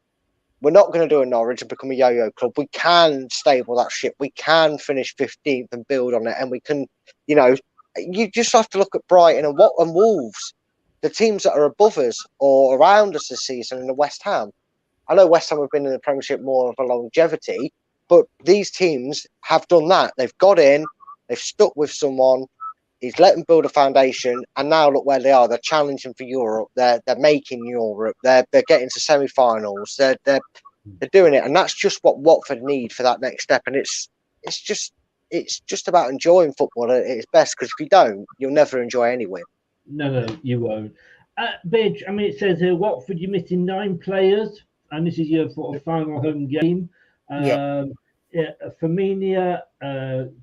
we're not going to do a Norwich and become a yo-yo club. We can stable that ship. We can finish 15th and build on it. And we can, you just have to look at Brighton and Wolves, the teams that are above us or around us this season, and the West Ham. I know West Ham have been in the Premiership more of a longevity, but these teams have done that. They've got in, they've stuck with someone, he's let them build a foundation, and now look where they are. They're challenging for Europe. They're making Europe. They're getting to semi-finals. They're doing it, and that's just what Watford need for that next step. And it's just about enjoying football at its best. Because if you don't, you'll never enjoy any win. No, you won't. Pidge, it says here Watford, you're missing 9 players, and this is your sort of final home game. Firmina,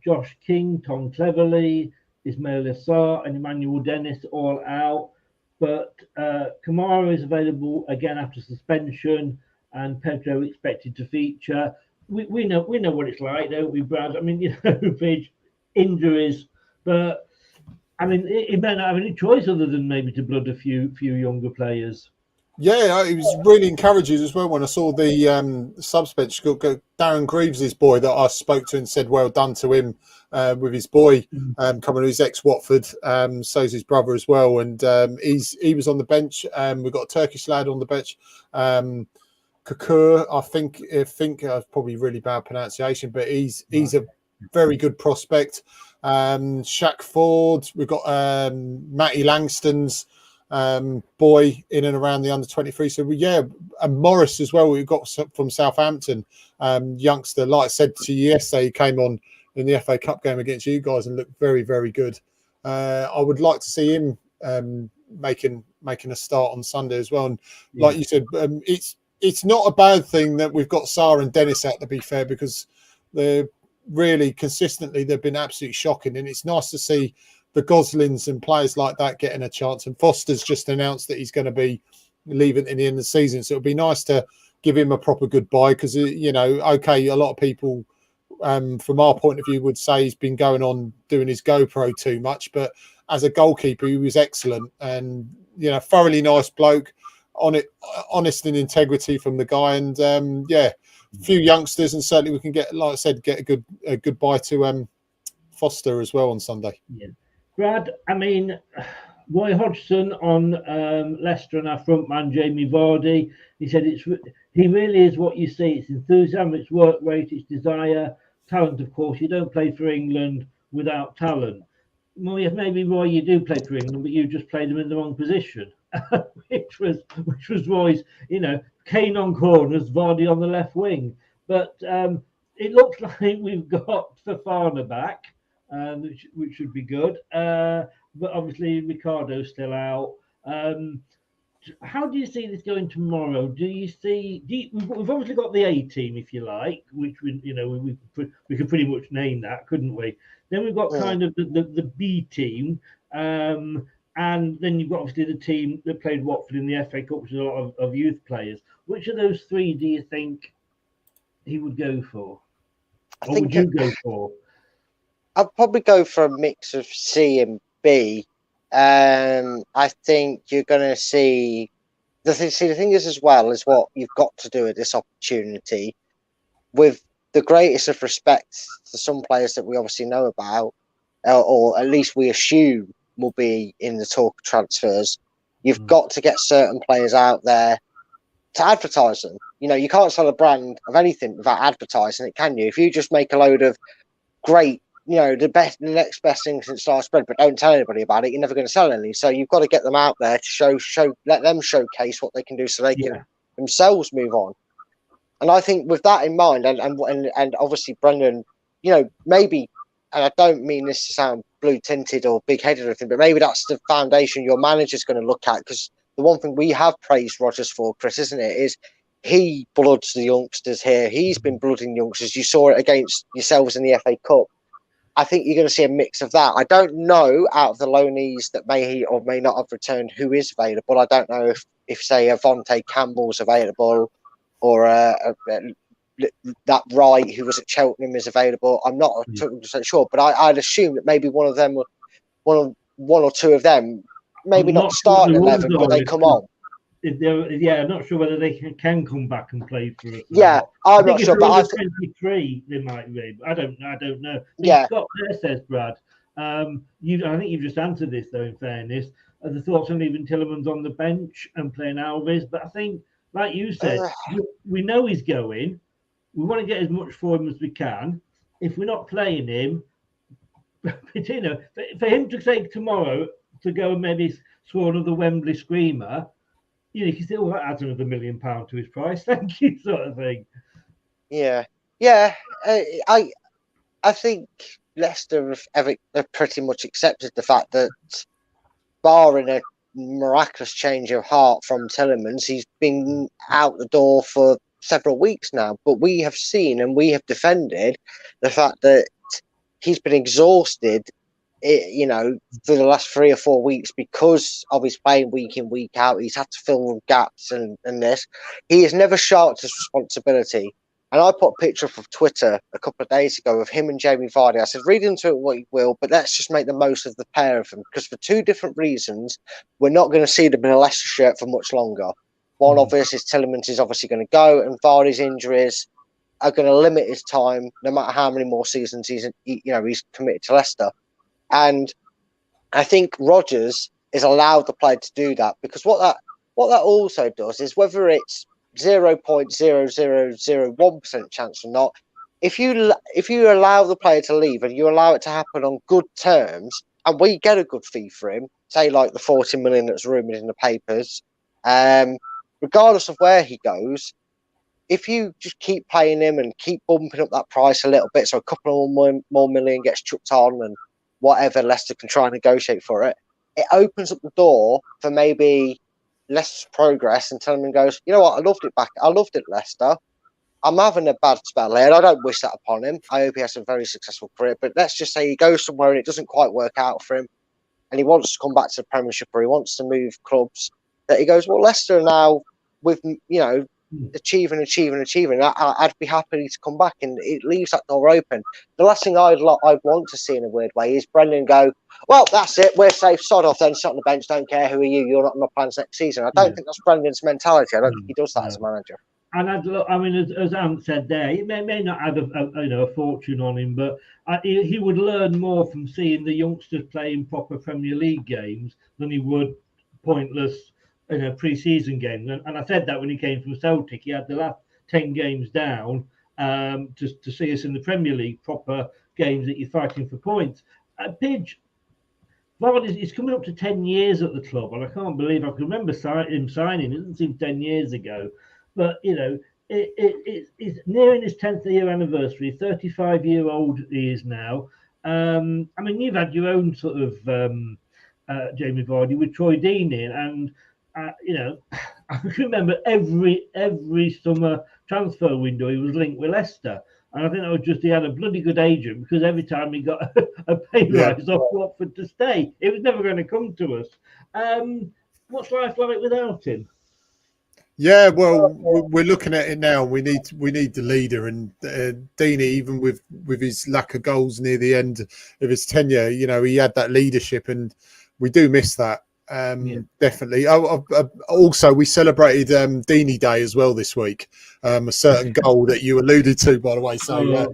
Josh King, Tom Cleverley, Ismail Assar, and Emmanuel Dennis all out. But Kamara is available again after suspension, and Pedro expected to feature. We know what it's like, don't we, Brad? Pidge, injuries, but he may not have any choice other than maybe to blood a few younger players. Yeah, it was really encouraging as well when I saw the subbench. Darren Greaves' boy that I spoke to and said well done to him with his boy coming, who's ex-Watford, so's his brother as well, and he was on the bench. We've got a Turkish lad on the bench, Kakur, I think probably really bad pronunciation, but he's a very good prospect. Shaq Ford, we've got Matty Langston's boy in and around the under 23. So and Morris as well, we've got from Southampton, youngster. Like I said to you yesterday, he came on in the FA Cup game against you guys and looked very, very good. I would like to see him making a start on Sunday as well. And like you said, it's not a bad thing that we've got Sarr and Dennis out, to be fair, because they're really consistently, they've been absolutely shocking, and it's nice to see the Goslings and players like that getting a chance. And Foster's just announced that he's going to be leaving in the end of the season, so it'll be nice to give him a proper goodbye, because a lot of people from our point of view would say he's been going on doing his GoPro too much, but as a goalkeeper he was excellent, and thoroughly nice bloke, honest and integrity from the guy. And a few youngsters, and certainly we can get, like I said, get a goodbye to Foster as well on Sunday. Brad, Roy Hodgson on Leicester and our front man Jamie Vardy, he said he really is what you see. It's enthusiasm, it's work rate, it's desire, talent. Of course, you don't play for England without talent. Well, yes, maybe Roy, you do play for England, but you just played them in the wrong position, which was Roy's. Kane on corners, Vardy on the left wing. But it looks like we've got Fofana back, which should be good. But obviously Ricardo's still out. How do you see this going tomorrow? We've obviously got the A team, if you like, which we could pretty much name that, couldn't we? Then we've got kind of the B team, and then you've got obviously the team that played Watford in the FA Cup, which is a lot of youth players. Which of those 3 do you think he would go for? Would you go for? I'd probably go for a mix of C and B. I think you're going to see the thing is, as well, is what you've got to do at this opportunity, with the greatest of respect to some players that we obviously know about, or at least we assume will be in the talk of transfers. You've got to get certain players out there to advertise them. You know, you can't sell a brand of anything without advertising it, can you? If you just make a load of great, you know, the next best thing since sliced bread, but don't tell anybody about it, you're never going to sell any. So you've got to get them out there to let them showcase what they can do, so they can themselves move on. And I think with that in mind, and obviously Brendan, you know, maybe, and I don't mean this to sound blue tinted or big headed or anything, but maybe that's the foundation your manager's going to look at, because the one thing we have praised Rodgers for, Chris, isn't it, is he bloods the youngsters here. He's been blooding youngsters. You saw it against yourselves in the FA Cup. I think you're going to see a mix of that. I don't know, out of the loanees that may or may not have returned, who is available. I don't know if say, Avonte Campbell's available, or that Wright who was at Cheltenham is available. I'm not 100% sure, but I'd assume that maybe one of them, one or two of them, maybe not start 11, but they come on. I'm not sure whether they can come back and play for us. Yeah, I'm not sure, but I think 23 they might be. I don't know. Yeah. Scott there says, Brad. I think you've just answered this though. In fairness, the thoughts on leaving Tillerman's on the bench and playing Alves, but I think, like you said, we know he's going. We want to get as much for him as we can. If we're not playing him, you know, for him to say tomorrow to go and maybe score another Wembley screamer, you know, you can say, "Oh, that adds another £1 million to his price." Thank you, sort of thing. Yeah. I think Leicester have pretty much accepted the fact that, barring a miraculous change of heart from Tillemans, he's been out the door for several weeks now. But we have seen and we have defended the fact that he's been exhausted, you know, for the last 3 or 4 weeks because of his playing week in, week out. He's had to fill gaps and this. He has never shirked his responsibility. And I put a picture up of Twitter a couple of days ago of him and Jamie Vardy. I said, read into it what you will, but let's just make the most of the pair of them, because for two different reasons, we're not going to see them in a Leicester shirt for much longer. One obvious is Tillemans is obviously going to go, and Vardy's injuries are going to limit his time, no matter how many more seasons he's committed to Leicester. And I think Rodgers is allowed the player to do that, because what that also does is, whether it's 0.0001% chance or not, if you allow the player to leave and you allow it to happen on good terms, and we get a good fee for him, say like the 40 million that's rumoured in the papers, regardless of where he goes, if you just keep playing him and keep bumping up that price a little bit, so a couple of more million gets chucked on and whatever Leicester can try and negotiate for it, it opens up the door for maybe Leicester's progress, and Tillerman goes, you know what, I loved it at Leicester. I'm having a bad spell here, and I don't wish that upon him. I hope he has a very successful career, but let's just say he goes somewhere and it doesn't quite work out for him, and he wants to come back to the Premiership, or he wants to move clubs, that he goes, well, Leicester now, with, you know, achieving. I'd be happy to come back, and it leaves that door open. The last thing I'd want to see in a weird way is Brendan go, well, that's it, we're safe, sod off then, sit on the bench, don't care who are you, you're not in my plans next season. I don't think that's Brendan's mentality. I don't think he does that as a manager. And as Ant said there, it may not have a fortune on him, but he would learn more from seeing the youngsters playing proper Premier League games than he would pointless pre-season games. And I said that when he came from Celtic, he had the last 10 games down to see us in the Premier League, proper games that you're fighting for points. Pidge, Vardy is coming up to 10 years at the club, and I can't believe I can remember him signing. It doesn't seem 10 years ago, but you know, it's nearing his 10th year anniversary. 35-year-old he is now. I mean, you've had your own sort of Jamie Vardy with Troy Dean in, and you know, I can remember every summer transfer window he was linked with Leicester. And I think that was just he had a bloody good agent, because every time he got a pay rise off Watford to stay, it was never going to come to us. What's life like without him? Yeah, well, we're looking at it now. We need the leader, and Deeney, even with his lack of goals near the end of his tenure, you know, he had that leadership, and we do miss that. Definitely. Also, we celebrated Deeney Day as well this week. A certain goal that you alluded to, by the way. So I'm going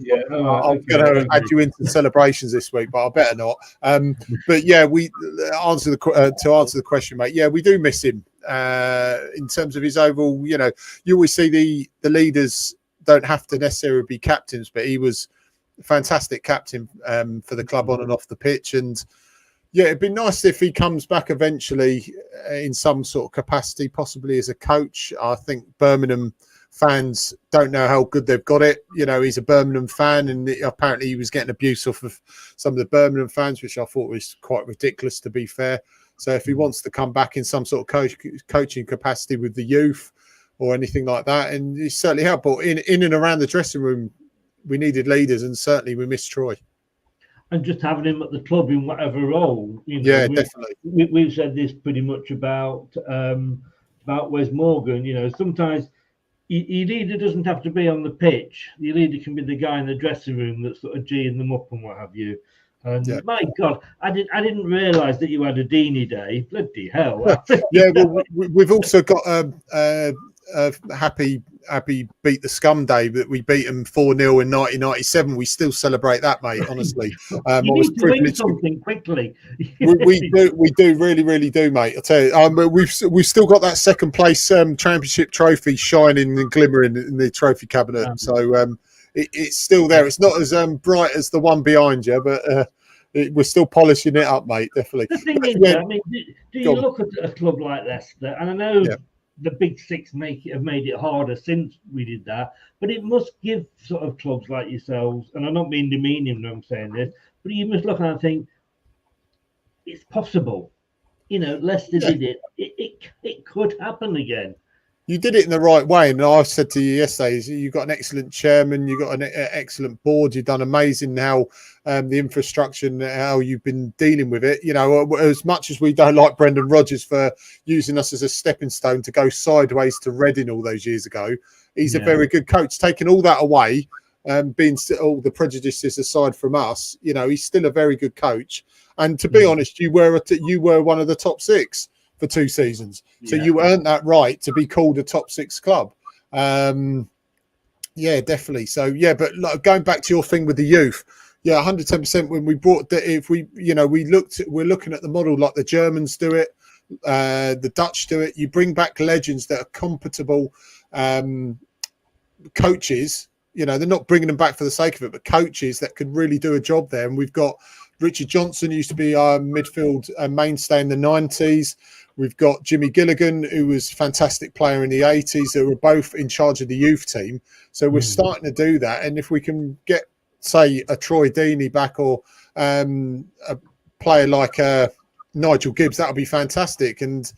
to add you into the celebrations this week, but I better not. But yeah, we answer the question, mate. Yeah, we do miss him. in terms of his overall. You always see the leaders don't have to necessarily be captains, but he was a fantastic captain for the club on and off the pitch. And yeah, it'd be nice if he comes back eventually in some sort of capacity, possibly as a coach. I think Birmingham fans don't know how good they've got it. He's a Birmingham fan, and apparently he was getting abuse off of some of the Birmingham fans, which I thought was quite ridiculous, to be fair. So if he wants to come back in some sort of coaching capacity with the youth or anything like that, and he certainly helped. But in and around the dressing room, we needed leaders, and certainly we missed Troy. And just having him at the club in whatever role. Definitely. We've said this pretty much about Wes Morgan. Sometimes your leader doesn't have to be on the pitch. Your leader can be the guy in the dressing room that's sort of geeing them up and what have you. And my God, I didn't realise that you had a Deeney day. Bloody hell! Well, we've also got a happy beat the scum day, that we beat them 4-0 in 1997. We still celebrate that, mate. Honestly, I was privileged. Something quickly. we do really do, mate. I'll tell you, we've still got that second place championship trophy shining and glimmering in the trophy cabinet. So it's still there. It's not as bright as the one behind you, but we're still polishing it up, mate. Definitely. The thing is, I mean, do you look at a club like Leicester, and I know the Big Six have made it harder since we did that, but it must give sort of clubs like yourselves, and I'm not being demeaning when I'm saying this, but you must look and think it's possible. Leicester did it. It could happen again. You did it in the right way, and I said to you yesterday, you've got an excellent chairman, you've got an excellent board, you've done amazing how the infrastructure and how you've been dealing with it. As much as we don't like Brendan Rodgers for using us as a stepping stone to go sideways to Reading all those years ago, he's a very good coach. Taking all that away, being all the prejudices aside from us, he's still a very good coach. And to be honest, you were one of the top six for 2 seasons, so you earned that right to be called a top 6 club. Definitely. So but going back to your thing with the youth, 110%. When we brought we're looking at the model like the Germans do it, the Dutch do it. You bring back legends that are compatible coaches. They're not bringing them back for the sake of it, but coaches that could really do a job there. And we've got Richard Johnson, used to be our midfield mainstay in the 90s. We've got Jimmy Gilligan, who was a fantastic player in the 80s, who were both in charge of the youth team. So we're starting to do that. And if we can get, say, a Troy Deeney back, or a player like Nigel Gibbs, that would be fantastic. And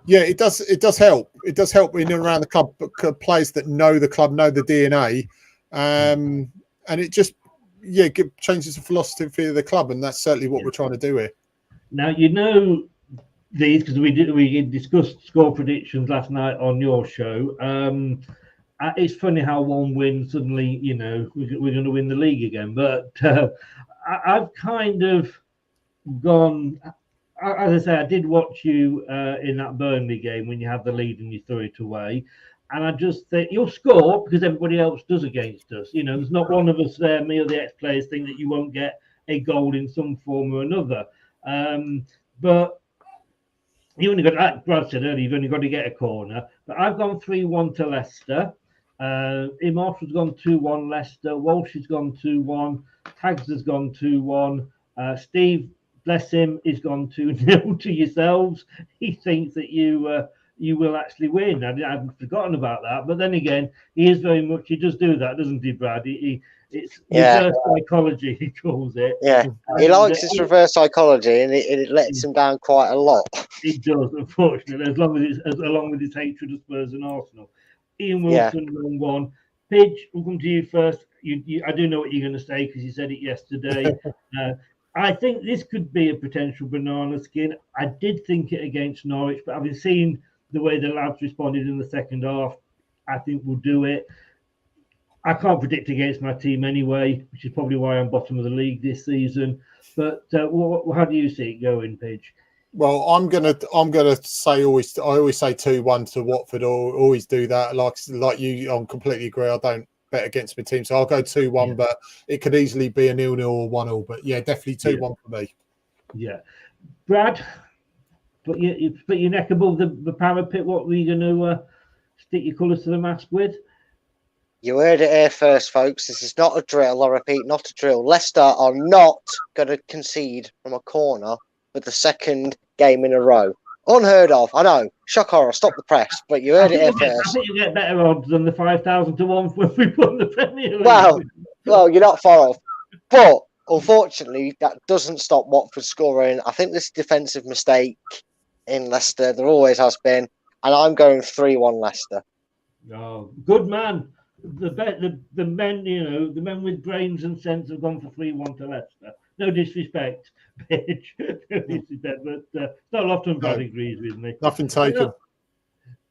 it does help. It does help in and around the club, but players that know the club, know the DNA. And it just, changes the philosophy of the club. And that's certainly what we're trying to do here. Now, these, because we discussed score predictions last night on your show. It's funny how one win suddenly, we're going to win the league again. But I've kind of gone, as I say, I did watch you in that Burnley game when you had the lead and you threw it away. And I just think you'll score because everybody else does against us. There's not one of us there, me or the ex-players, think that you won't get a goal in some form or another. But you only got, like Brad said earlier, you've only got to get a corner. But I've gone 3-1 to Leicester. Imhoff has gone 2-1 Leicester. Walsh has gone 2-1. Tags has gone 2-1. Steve, bless him, is gone 2-0 to yourselves. He thinks that you will actually win. I haven't forgotten about that. But then again, he does do that, doesn't he, Brad? It's reverse psychology, he calls it. Yeah, he likes his reverse psychology, and it lets him down quite a lot. It does, unfortunately, along with his hatred of Spurs and Arsenal. Ian Wilson, 1-1. Pidge, we'll come to you first. I do know what you're going to say because you said it yesterday. I think this could be a potential banana skin. I did think it against Norwich, but having seen the way the lads responded in the second half, I think we'll do it. I can't predict against my team anyway, which is probably why I'm bottom of the league this season. But how do you see it going, Pidge? Well, I'm gonna say I always say 2-1 to Watford. Or always do that. Like you, I completely agree. I don't bet against my team, so I'll go 2-1. But it could easily be a 0-0 or 1-0. But definitely 2-1 for me. Yeah, Brad. put your neck above the parapet. What were you going to stick your colours to the mast with? You heard it here first, folks. This is not a drill. I repeat, not a drill. Leicester are not going to concede from a corner for the second game in a row. Unheard of. I know. Shock horror. Stop the press. But you heard it here first. I think you get better odds than the 5,000 to 1 when we won the Premier League. Well, you're not far off. But unfortunately, that doesn't stop Watford scoring. I think this defensive mistake in Leicester, there always has been. And I'm going 3-1 Leicester. Oh, good man. The men, the men with brains and sense have gone for 3-1 to Leicester. No disrespect, Pidge. No disrespect, but Noel often agrees with me. Nothing taken.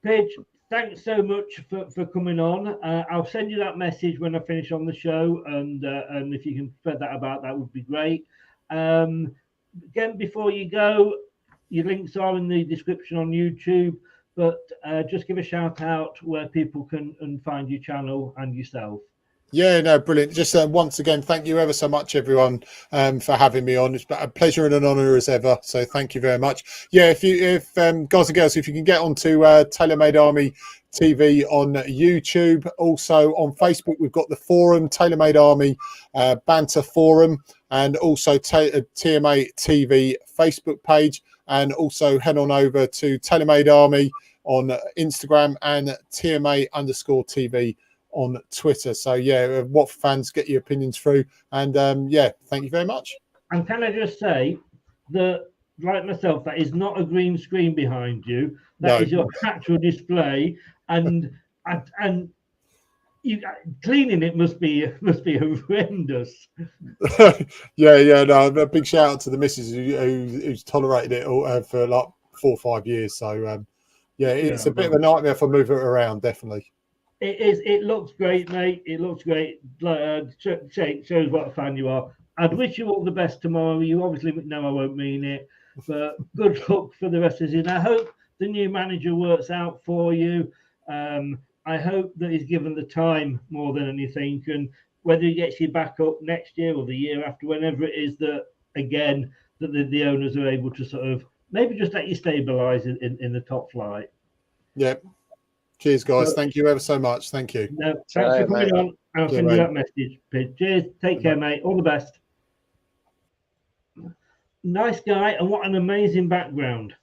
Pidge, thanks so much for coming on. I'll send you that message when I finish on the show, and if you can spread that about, that would be great. Again, before you go, your links are in the description on YouTube. But just give a shout out where people can find your channel and yourself. Yeah, no, brilliant. Just once again, thank you ever so much, everyone, for having me on. It's been a pleasure and an honour as ever. So thank you very much. Yeah, if guys and girls, if you can get onto TaylorMade Army TV on YouTube, also on Facebook, we've got the forum, TaylorMade Army Banter Forum, and also TMA TV Facebook page, and also head on over to TaylorMade Army on Instagram and TMA_TV on Twitter. So yeah, what fans, get your opinions through, and yeah, thank you very much. And can I just say that, like myself, that is not a green screen behind you. That is your actual display, and you cleaning it must be horrendous. yeah, no, a big shout out to the missus who's tolerated it all, for like 4 or 5 years. So yeah, it's a bit of a nightmare for moving it around, definitely. It is. It looks great, mate. It looks great. Shows what a fan you are. I'd wish you all the best tomorrow. You obviously know I won't mean it, but good luck for the rest of the season. I hope the new manager works out for you. I hope that he's given the time more than anything, and whether he gets you back up next year or the year after, whenever it is, that again that the owners are able to sort of maybe just let you stabilise in the top flight. Yep. Cheers, guys. Thank you ever so much. Thank you. No, thanks for coming on. I'll send you that message, Pidge. Cheers. Take care, mate. All the best. Nice guy, and what an amazing background.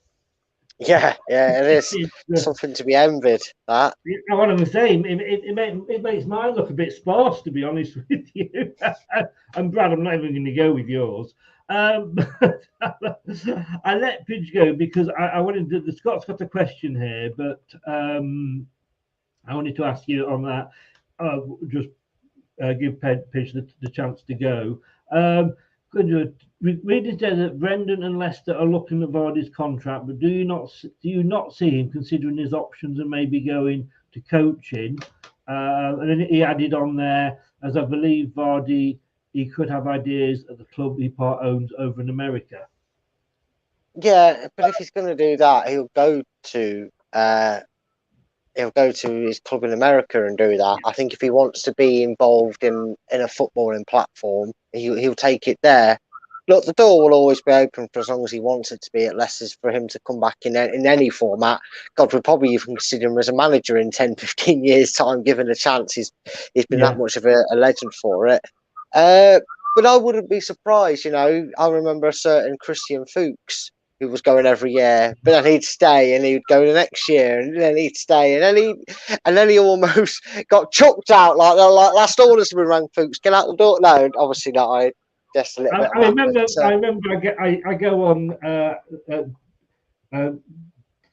Yeah, it is something to be envied. That. I want to say, it makes mine look a bit sparse, to be honest with you. And Brad, I'm not even going to go with yours. I let Pidge go because I wanted to. Scott's got a question here, but I wanted to ask you on that. Just give Pidge the chance to go. Could you read it that Brendan and Leicester are looking at Vardy's contract, but do you not see him considering his options and maybe going to coaching? And then he added on there, as I believe Vardy, he could have ideas at the club he part owns over in America. Yeah, but if he's going to do that, he'll go to his club in America and do that. I think if he wants to be involved in a footballing platform, he'll take it there. Look, the door will always be open for as long as he wants it to be at Leicester's for him to come back in any format. God, we'll probably even consider him as a manager in 10, 15 years' time, given a chance. He's been that much of a legend for it. But I wouldn't be surprised, I remember a certain Christian Fuchs who was going every year, but then he'd stay and he'd go the next year, and then he'd stay, and then he almost got chucked out like last orders have been rang. Fuchs, get out the door. No, obviously not. I remember. I go on. I'm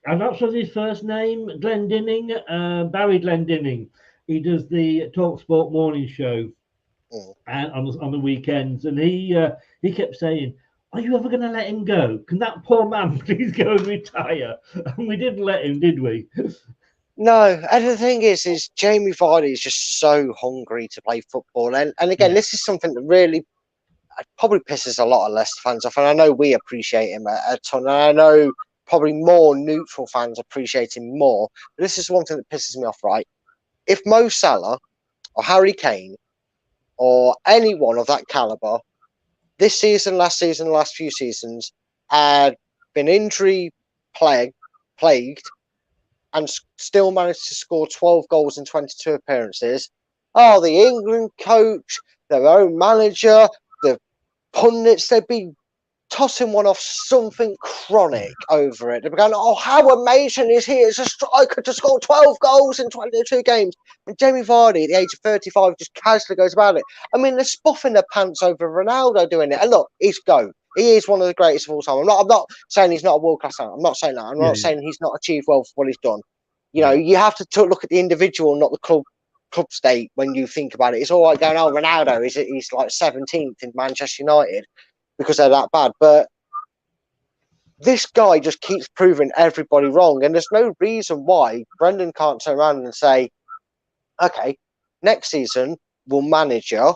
not sure his first name. Glendinning, Barry Glendinning. He does the TalkSport morning show, and on the weekends, and he kept saying, "Are you ever going to let him go? Can that poor man please go and retire?" And we didn't let him, did we? No, and the thing is Jamie Vardy is just so hungry to play football, and again, this is something that really probably pisses a lot of Leicester fans off, and I know we appreciate him a ton, and I know probably more neutral fans appreciate him more, but this is one thing that pisses me off, right? If Mo Salah or Harry Kane or anyone of that calibre this season, last season, last few seasons had been injury plagued and still managed to score 12 goals in 22 appearances. Oh, the England coach, their own manager, the pundits, they'd be tossing one off something chronic over it. They'd be going, oh, how amazing is he as a striker to score 12 goals in 22 games. And Jamie Vardy, at the age of 35, just casually goes about it. I mean, they're spuffing their pants over Ronaldo doing it. And look, he's GOAT. He is one of the greatest of all time. I'm not saying he's not a world-class talent. I'm not saying that. I'm not saying he's not achieved well for what he's done. You know, you have to look at the individual, not the club state when you think about it. It's all right going, oh, Ronaldo, he's like 17th in Manchester United because they're that bad. But this guy just keeps proving everybody wrong. And there's no reason why Brendan can't turn around and say, okay, next season we'll manage you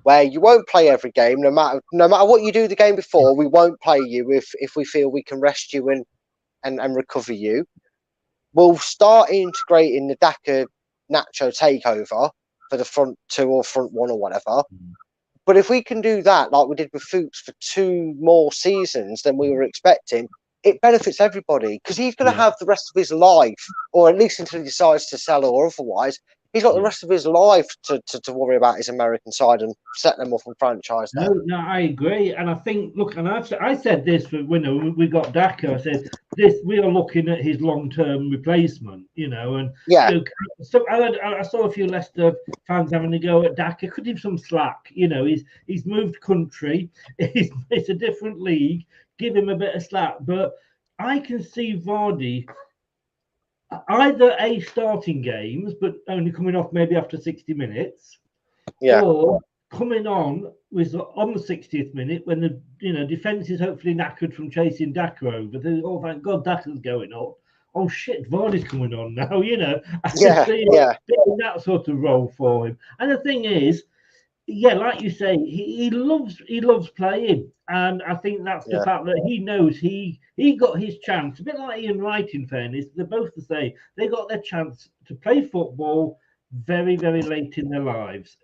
where you won't play every game, no matter what you do the game before, we won't play you if we feel we can rest you and recover you. We'll start integrating the Daka Nacho takeover for the front two or front one or whatever. But if we can do that, like we did with Fuchs for 2 more seasons than we were expecting, it benefits everybody because he's going to have the rest of his life, or at least until he decides to sell or otherwise, he's got the rest of his life to worry about his American side and set them off and franchise them. No, I agree. And I think, look, and I said this when we got Daka, I said, we are looking at his long-term replacement, you know, and so I saw a few Leicester fans having a go at Daka. Could give some slack, you know. He's moved country, it's a different league. Give him a bit of slack, but I can see Vardy either starting games, but only coming off maybe after 60 minutes, or coming on the 60th minute when the defence is hopefully knackered from chasing Daka over. Oh, thank God, Daka's going up. Oh shit, Vardy's coming on now. You know, I can see that sort of role for him. And the thing is, like you say, he loves playing, and I think that's the fact that he knows he got his chance. A bit like Ian Wright, in fairness, they're both the same. They got their chance to play football very, very late in their lives.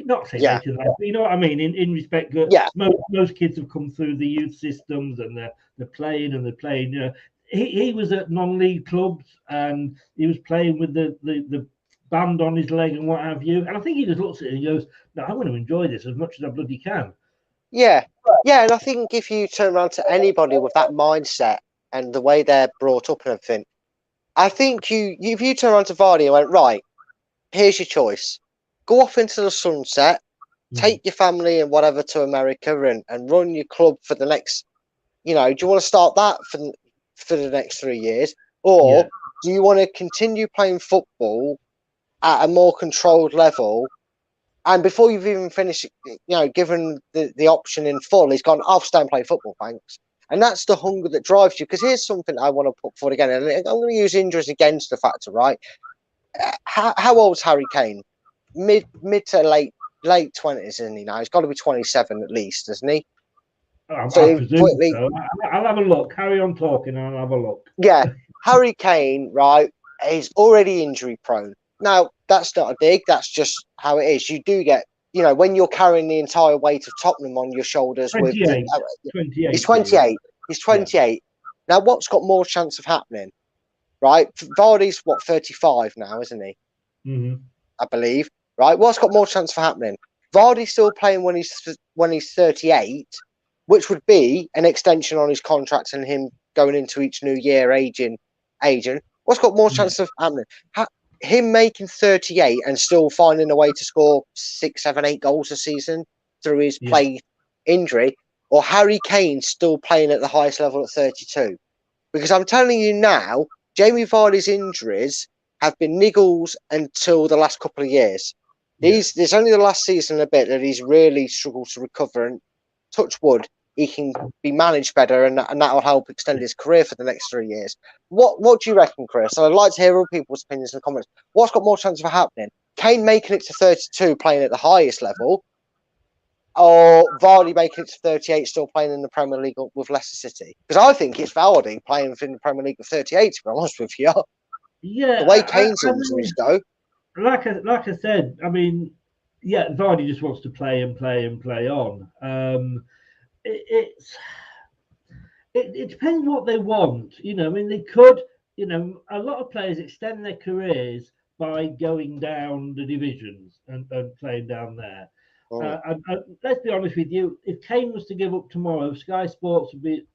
Not say late in life, but you know what I mean. In respect that most kids have come through the youth systems and they're playing. You know, he was at non-league clubs and he was playing with the band on his leg and what have you. And I think he just looks at it and goes, no, I'm going to enjoy this as much as I bloody can. Yeah, and I think if you turn around to anybody with that mindset and the way they're brought up and everything, I think if you turn around to Vardy and went, right, here's your choice. Go off into the sunset, take your family and whatever to America and run your club for the next, do you want to start that for the next 3 years? Or do you want to continue playing football at a more controlled level? And before you've even finished, given the option in full, he's gone, I'll stay and play football, thanks. And that's the hunger that drives you. Because here's something I want to put forward again. And I'm going to use injuries against the factor, right? How old's Harry Kane? Mid to late 20s, isn't he now? He's got to be 27 at least, isn't he? I presume so. I'll have a look. Carry on talking and I'll have a look. Yeah. Harry Kane, right, is already injury prone. Now, that's not a dig. That's just how it is. You do get, when you're carrying the entire weight of Tottenham on your shoulders. 28. 28. He's 28. He's 28. Yeah. Now, what's got more chance of happening, right? Vardy's, 35 now, isn't he? Mm-hmm. I believe, right? What's got more chance of happening? Vardy's still playing when he's 38, which would be an extension on his contract and him going into each new year aging. What's got more chance of happening? Him making 38 and still finding a way to score 6, 7, 8 goals a season through his play injury, or Harry Kane still playing at the highest level at 32? Because I'm telling you now, Jamie Vardy's injuries have been niggles until the last couple of years. There's only the last season a bit that he's really struggled to recover, and touch wood, he can be managed better, and that will help extend his career for the next 3 years. What do you reckon, Chris? I'd like to hear all people's opinions in the comments. What's got more chance of happening? Kane making it to 32, playing at the highest level, or Vardy making it to 38, still playing in the Premier League with Leicester City? Because I think it's Vardy playing in the Premier League at 38, to be honest with you. Yeah. The way Kane's injuries go. Like I said, I mean, Vardy just wants to play and play and play on. it depends what they want. You know, I mean, they could, you know, a lot of players extend their careers by going down the divisions and playing down there. And let's be honest with you, if Kane was to give up tomorrow, Sky Sports would be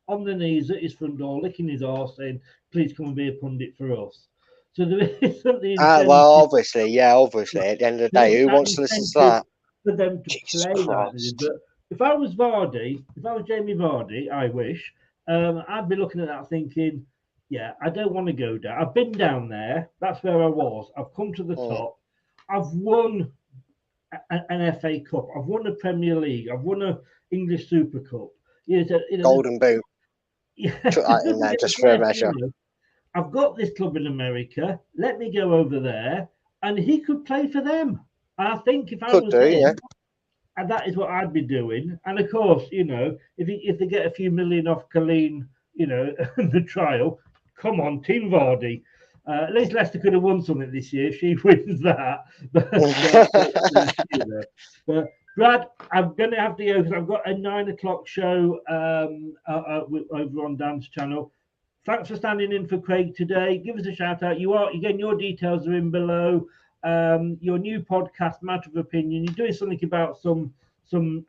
on the knees at his front door, licking his arse, saying, "Please come and be a pundit for us." So there isn't the incentive. Well, obviously, at the end of the day, who wants to listen to that? For them to Jesus play Christ. that. But if I was Vardy, if I was Jamie Vardy, I wish, I'd be looking at that thinking, yeah, I don't want to go down. I've been down there. That's where I was. I've come to the top. I've won an FA Cup. I've won a Premier League. I've won an English Super Cup. Golden Boot. Yeah. Chuck that in there just for a measure. I've got this club in America. Let me go over there, and he could play for them. I think if I was him, and that is what I'd be doing. And of course, you know, if they get a few million off Colleen, you know, the trial, come on, Team Vardy. At least Leicester could have won something this year. She wins that. But Brad, I'm going to have to go because I've got a 9 o'clock show over on Dan's channel. Thanks for standing in for Craig today. Give us a shout out. Again, your details are in below. Your new podcast, Matter of Opinion. You're doing something about some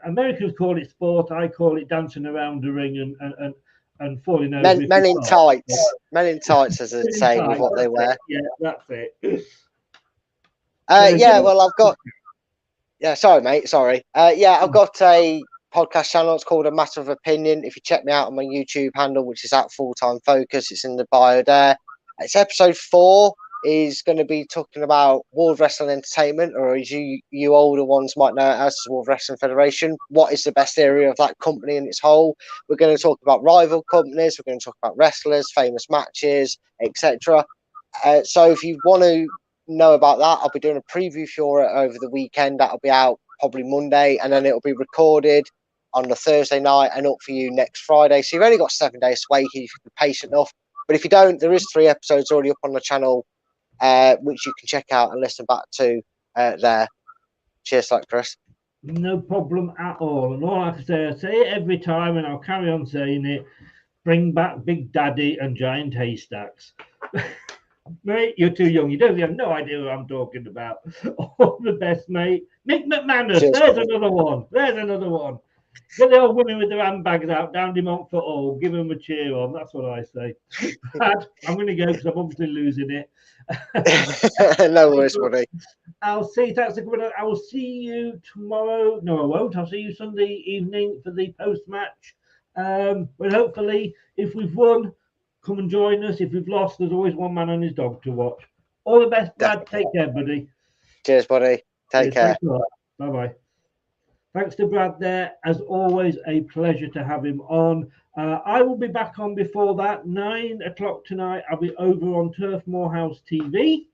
Americans call it sport. I call it dancing around the ring and falling over. Men in tights. Men in tights, as they say, with what they wear. Yeah, that's it. Well, I've got. Yeah, sorry, mate. Sorry. I've got a podcast channel. It's called A Matter of Opinion. If you check me out on my YouTube handle, which is at Full Time Focus, it's in the bio there. It's episode 4. Is going to be talking about World Wrestling Entertainment, or as you older ones might know it as World Wrestling Federation. What is the best area of that company in its whole? We're going to talk about rival companies. We're going to talk about wrestlers, famous matches, etc. So if you want to know about that, I'll be doing a preview for it over the weekend. That'll be out probably Monday, and then it'll be recorded on the Thursday night and up for you next Friday. So you've only got 7 days to wait if you're patient enough. But if you don't, there is 3 episodes already up on the channel, which you can check out and listen back to there. Cheers for that, Chris. No problem at all. And all I can say, I say it every time, and I'll carry on saying it. Bring back Big Daddy and Giant Haystacks. Mate, you're too young. You have no idea what I'm talking about. All the best, mate. Mick McManus. Cheers, there's another one. There's another one. Get the old women with their handbags out down De Montfort Hall. Give them a cheer on. That's what I say. Brad, I'm going to go because I'm obviously losing it. No worries, buddy. I'll see. Thanks for coming on. I will see you tomorrow. No, I won't. I'll see you Sunday evening for the post-match. Well, hopefully, if we've won, come and join us. If we've lost, there's always one man and his dog to watch. All the best, Brad. Take care, buddy. Cheers, buddy. Take care. Bye-bye. Thanks to Brad there. As always, a pleasure to have him on. I will be back on before that. 9 o'clock tonight. I'll be over on Turf Moorhouse TV.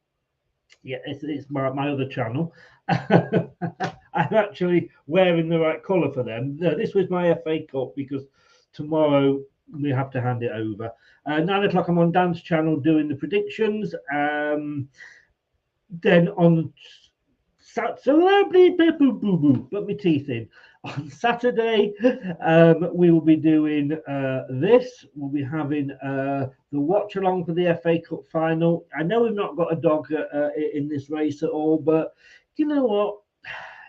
Yeah, it's my other channel. I'm actually wearing the right colour for them. This was my FA Cup because tomorrow we have to hand it over. 9 o'clock, I'm on Dan's channel doing the predictions. Then on put my teeth in. On Saturday, we will be doing this. We'll be having the watch along for the FA Cup final. I know we've not got a dog in this race at all, but you know what?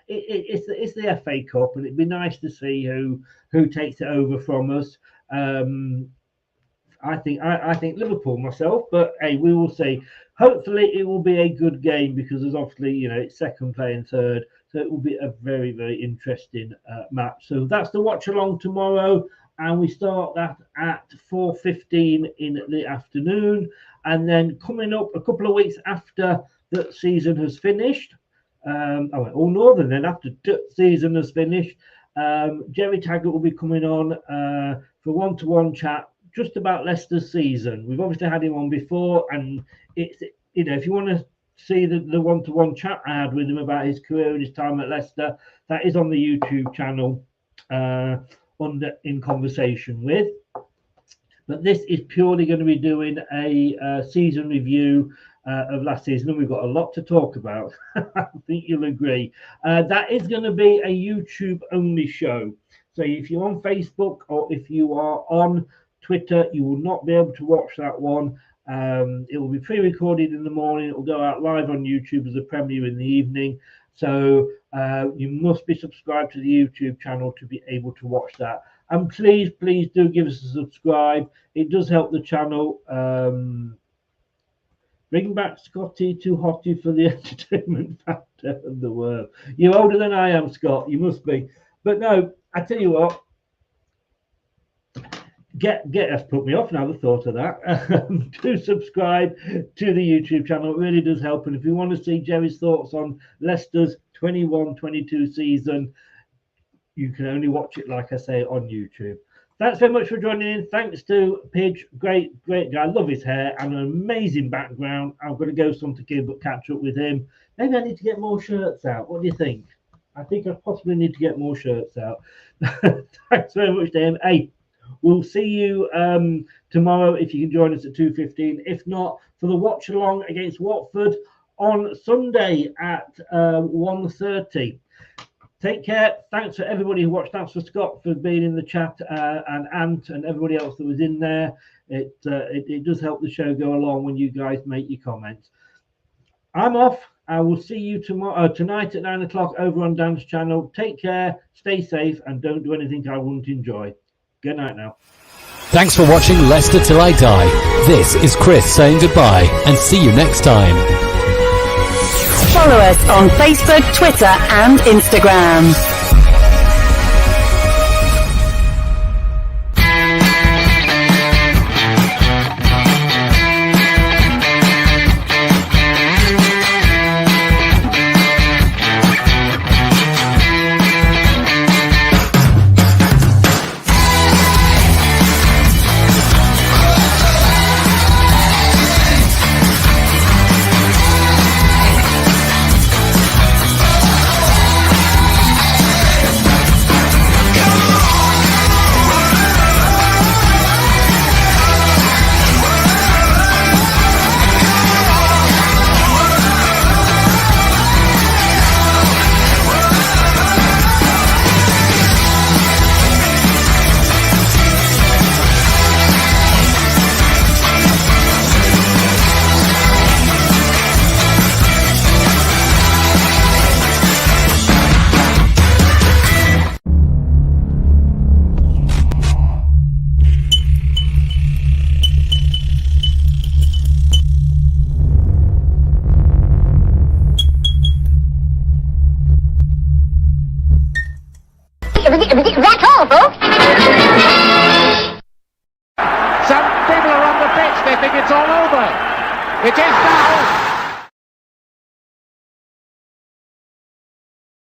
It's the FA Cup, and it'd be nice to see who takes it over from us. I think Liverpool myself, but hey, we will see. Hopefully, it will be a good game because there's obviously, it's second playing third, so it will be a very, very interesting match. So that's the watch along tomorrow, and we start that at 4:15 in the afternoon. And then coming up a couple of weeks after the season has finished, all Northern then after the season has finished, Jerry Taggart will be coming on for one-to-one chat just about Leicester's season. We've obviously had him on before, and it's, if you want to see the one-to-one chat I had with him about his career and his time at Leicester, that is on the YouTube channel In Conversation With. But this is purely going to be doing a season review of last season, and we've got a lot to talk about. I think you'll agree. That is going to be a YouTube-only show. So if you're on Facebook or if you are on Twitter, you will not be able to watch that one. It will be pre-recorded in the morning. It will go out live on YouTube as a premiere in the evening. So you must be subscribed to the YouTube channel to be able to watch that. And please do give us a subscribe. It does help the channel. Bring back Scotty to Hottie for the entertainment factor of the world. You're older than I am, Scott. You must be. But no, I tell you what. That's put me off now, the thought of that. Do subscribe to the YouTube channel. It really does help. And if you want to see Jerry's thoughts on Leicester's 21-22 season, you can only watch it, like I say, on YouTube. Thanks very much for joining in. Thanks to Pidge. Great guy. I love his hair and an amazing background. I'm going to go some to catch up with him. Maybe I need to get more shirts out. What do you think? I think I possibly need to get more shirts out. Thanks very much, Dan. Hey, we'll see you tomorrow if you can join us at 2:15. If not, for the watch along against Watford on Sunday at 1:30. Take care. Thanks for everybody who watched. Thanks for Scott for being in the chat and Ant and everybody else that was in there. It does help the show go along when you guys make your comments. I'm off. I will see you tonight at 9 o'clock over on Dan's channel. Take care. Stay safe and don't do anything I wouldn't enjoy. Good night now. Thanks for watching Leicester Till I Die. This is Chris saying goodbye and see you next time. Follow us on Facebook, Twitter, and Instagram. That's all, folks. Some people are on the pitch. They think it's all over. It is now.